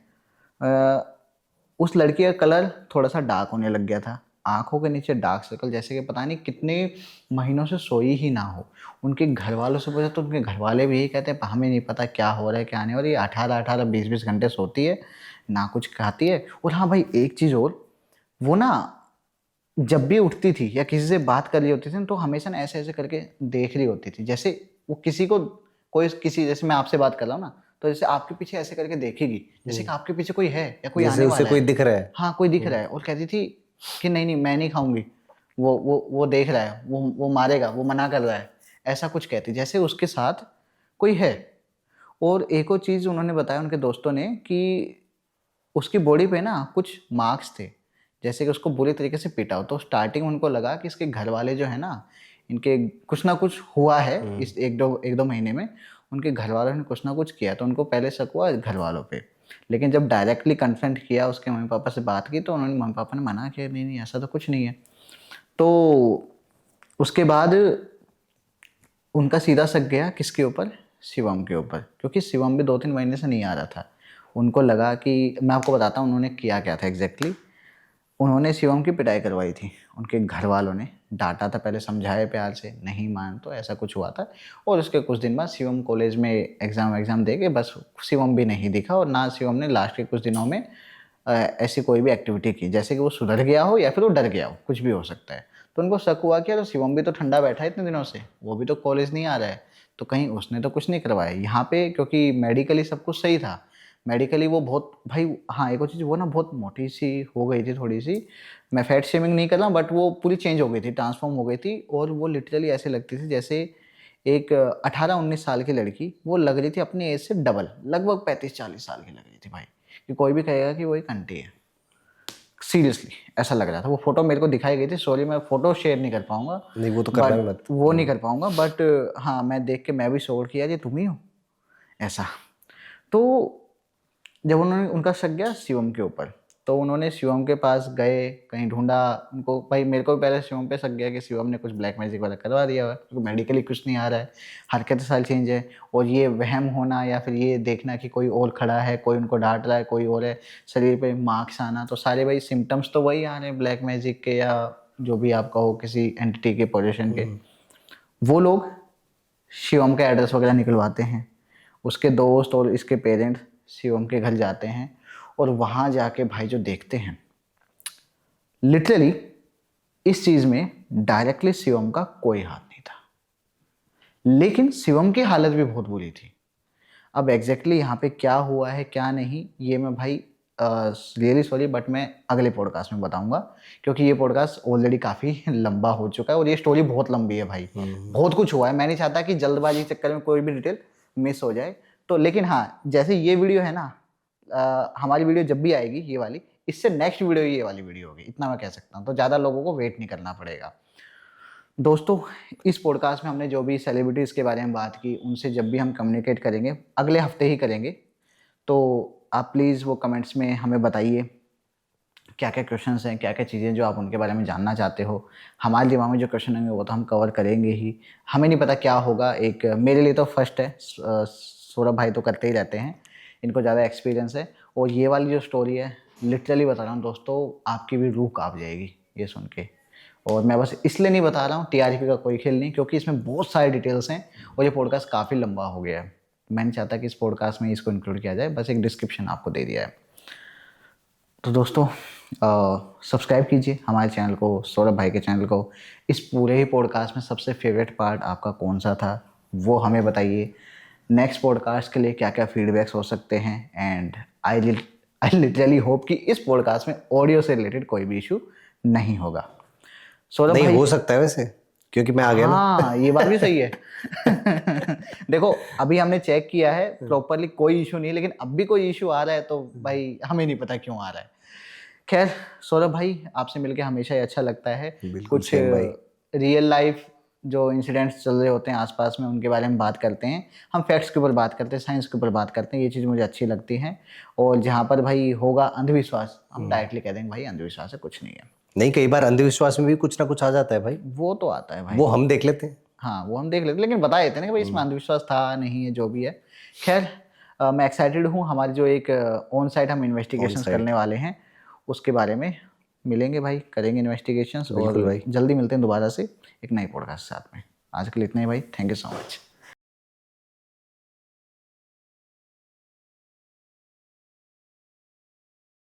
उस लड़की का कलर थोड़ा सा डार्क होने लग गया था, आंखों के नीचे डार्क सर्कल, जैसे कि पता नहीं कितने महीनों से सोई ही ना हो। उनके घर वालों से पूछा तो उनके घर वाले भी यही कहते हैं हमें नहीं पता क्या हो रहा है क्या नहीं, और ये 18-18 20-20 घंटे सोती है, ना कुछ खाती है। और हाँ भाई एक चीज़ और, वो ना जब भी उठती थी या किसी से बात कर रही होती थी ना, तो हमेशा ना ऐसे ऐसे करके देख रही होती थी, जैसे वो किसी को, कोई किसी, जैसे मैं आपसे बात कर रहा हूँ ना, तो जैसे आपके पीछे ऐसे करके देखेगी, जैसे कि आपके पीछे कोई है या कोई जैसे आने उसे वाला कोई है। दिख रहा है। हाँ कोई दिख रहा है, और कहती थी कि नहीं नहीं मैं नहीं खाऊंगी, वो देख रहा है, वो मारेगा, वो मना कर रहा है, ऐसा कुछ कहती, जैसे उसके साथ कोई है। और एक और चीज़ उन्होंने बताया उनके दोस्तों ने कि उसकी बॉडी पे ना कुछ मार्क्स थे, जैसे कि उसको बुरी तरीके से पीटा हो। तो स्टार्टिंग में उनको लगा कि इसके घर वाले जो है ना, इनके कुछ ना कुछ हुआ है इस एक दो महीने में, उनके घर वालों ने कुछ ना कुछ किया, तो उनको पहले शक हुआ घर वालों पे। लेकिन जब डायरेक्टली कन्फ्रंट किया, उसके मम्मी पापा से बात की, तो उन्होंने, मम्मी पापा ने मना किया नहीं नहीं ऐसा तो कुछ नहीं है। तो उसके बाद उनका सीधा शक गया किसके ऊपर, शिवम के ऊपर, क्योंकि शिवम भी 2-3 महीने से नहीं आ रहा था। उनको लगा कि, मैं आपको बताता हूँ उन्होंने किया क्या था एग्जैक्टली। उन्होंने शिवम की पिटाई करवाई थी, उनके घर वालों ने डांटा था, पहले समझाए प्यार से, नहीं मान, तो ऐसा कुछ हुआ था। और उसके कुछ दिन बाद शिवम कॉलेज में एग्ज़ाम दे के बस शिवम भी नहीं दिखा, और ना शिवम ने लास्ट के कुछ दिनों में ऐसी कोई भी एक्टिविटी की, जैसे कि वो सुधर गया हो या फिर वो डर गया हो, कुछ भी हो सकता है। तो उनको शक हुआ कि यार शिवम भी तो ठंडा बैठा है इतने दिनों से, वो भी तो कॉलेज नहीं आ रहा है, तो कहीं उसने तो कुछ नहीं करवाया यहाँ पे, क्योंकि मेडिकली सब कुछ सही था। मेडिकली वो बहुत भाई, हाँ एक और चीज़, वो ना बहुत मोटी सी हो गई थी थोड़ी सी, मैं फैट शेमिंग नहीं कर रहा, बट वो पूरी चेंज हो गई थी, ट्रांसफॉर्म हो गई थी, और वो लिटरली ऐसे लगती थी जैसे एक 18-19 साल की लड़की, वो लग रही थी अपनी एज से डबल, लगभग 35-40 साल की लग रही थी भाई, कि कोई भी कहेगा कि वो एक आंटी है। सीरियसली ऐसा लग रहा था। वो फोटो मेरे को दिखाई गई थी, सॉरी मैं फोटो शेयर नहीं कर पाऊंगा, नहीं वो तो करना भी बट मत। वो नहीं कर पाऊंगा, बट हाँ मैं देख के मैं भी शोर किया ये तुम ही हो ऐसा। तो जब उन्होंने, उनका शक गया शिवम के ऊपर, तो उन्होंने शिवम के पास गए, कहीं ढूंढा उनको। भाई मेरे को भी पहले शिवम पे शक गया कि शिवम ने कुछ ब्लैक मैजिक वाला करवा दिया हुआ है, क्योंकि मेडिकली कुछ नहीं आ रहा है, हरकत साल चेंज है। और ये वहम होना या फिर ये देखना कि कोई और खड़ा है, कोई उनको डांट रहा है, कोई और है, शरीर पे मार्क्स आना, तो सारे भाई सिम्टम्स तो वही आ रहे हैं ब्लैक मैजिक के, या जो भी आप कहो किसी एंटिटी के पोजीशन के। वो लोग शिवम का एड्रेस वगैरह निकलवाते हैं, उसके दोस्त और इसके पेरेंट्स शिवम के घर जाते हैं, और वहाँ जाके भाई जो देखते हैं, लिटरली इस चीज़ में डायरेक्टली शिवम का कोई हाथ नहीं था, लेकिन शिवम की हालत भी बहुत बुरी थी। अब एग्जैक्टली यहाँ पे क्या हुआ है क्या नहीं, ये मैं भाई रियली सॉरी बट मैं अगले पॉडकास्ट में बताऊंगा, क्योंकि ये पॉडकास्ट ऑलरेडी काफ़ी लंबा हो चुका है और ये स्टोरी बहुत लंबी है भाई, बहुत कुछ हुआ है। मैं नहीं चाहता कि जल्दबाजी के चक्कर में कोई भी डिटेल मिस हो जाए। तो लेकिन हाँ, जैसे ये वीडियो है ना, हमारी वीडियो जब भी आएगी ये वाली, इससे नेक्स्ट वीडियो ये वाली वीडियो होगी, इतना मैं कह सकता हूँ, तो ज़्यादा लोगों को वेट नहीं करना पड़ेगा। दोस्तों, इस पॉडकास्ट में हमने जो भी सेलिब्रिटीज़ के बारे में बात की, उनसे जब भी हम कम्युनिकेट करेंगे, अगले हफ्ते ही करेंगे, तो आप प्लीज़ वो कमेंट्स में हमें बताइए क्या क्या क्वेश्चंस हैं, क्या क्या चीज़ें जो आप उनके बारे में जानना चाहते हो। हमारे दिमाग में जो क्वेश्चन होंगे वो तो हम कवर करेंगे ही, हमें नहीं पता क्या होगा। एक मेरे लिए तो फर्स्ट है, सौरभ भाई तो करते ही रहते हैं, इनको ज़्यादा एक्सपीरियंस है। और ये वाली जो स्टोरी है, लिटरली बता रहा हूँ दोस्तों, आपकी भी रूह काँप जाएगी ये सुन के। और मैं बस इसलिए नहीं बता रहा हूँ, टीआरपी का कोई खेल नहीं, क्योंकि इसमें बहुत सारे डिटेल्स हैं और ये पॉडकास्ट काफ़ी लंबा हो गया है। मैं नहीं चाहता कि इस पॉडकास्ट में इसको इंक्लूड किया जाए, बस एक डिस्क्रिप्शन आपको दे दिया है। तो दोस्तों, सब्सक्राइब कीजिए हमारे चैनल को, सौरभ भाई के चैनल को। इस पूरे ही पॉडकास्ट में सबसे फेवरेट पार्ट आपका कौन सा था वो हमें बताइए। नेक्स्ट पॉडकास्ट के लिए क्या क्या फीडबैक्स हो सकते हैं, एंड आई लिटरली होप कि इस पॉडकास्ट में ऑडियो से रिलेटेड कोई भी इशू नहीं होगा। सौरभ नहीं भाई, हो सकता है वैसे, क्योंकि मैं आ गया ना। हाँ ये बात भी सही है। देखो अभी हमने चेक किया है प्रॉपरली, कोई इशू नहीं है, लेकिन अब भी कोई इशू आ रहा है तो भाई हमें नहीं पता क्यों आ रहा है। खैर सौरभ भाई, आपसे मिलके हमेशा ही अच्छा लगता है। बिल्कुल कुछ same भाई। रियल लाइफ जो इंसिडेंट्स चल रहे होते हैं आसपास में, उनके बारे में बात करते हैं, हम फैक्ट्स के ऊपर बात करते हैं, साइंस के ऊपर बात करते हैं, ये चीज़ मुझे अच्छी लगती है। और जहाँ पर भाई होगा अंधविश्वास, हम डायरेक्टली कह देंगे भाई अंधविश्वास है, कुछ नहीं है। नहीं, कई बार अंधविश्वास में भी कुछ ना कुछ आ जाता है भाई, वो तो आता है भाई, वो हम देख लेते हैं। हाँ वो हम देख लेते, लेकिन बता देते ना कि भाई इसमें अंधविश्वास था नहीं है, जो भी है। खैर मैं एक्साइटेड हूँ, हमारी जो एक ऑन साइट हम इन्वेस्टिगेशंस करने वाले हैं उसके बारे में मिलेंगे भाई, करेंगे इन्वेस्टिगेशंस, बिल्कुल और भाई। जल्दी मिलते हैं दोबारा से एक नई पॉडकास्ट साथ में। आज के लिए इतना ही भाई, थैंक यू सो मच।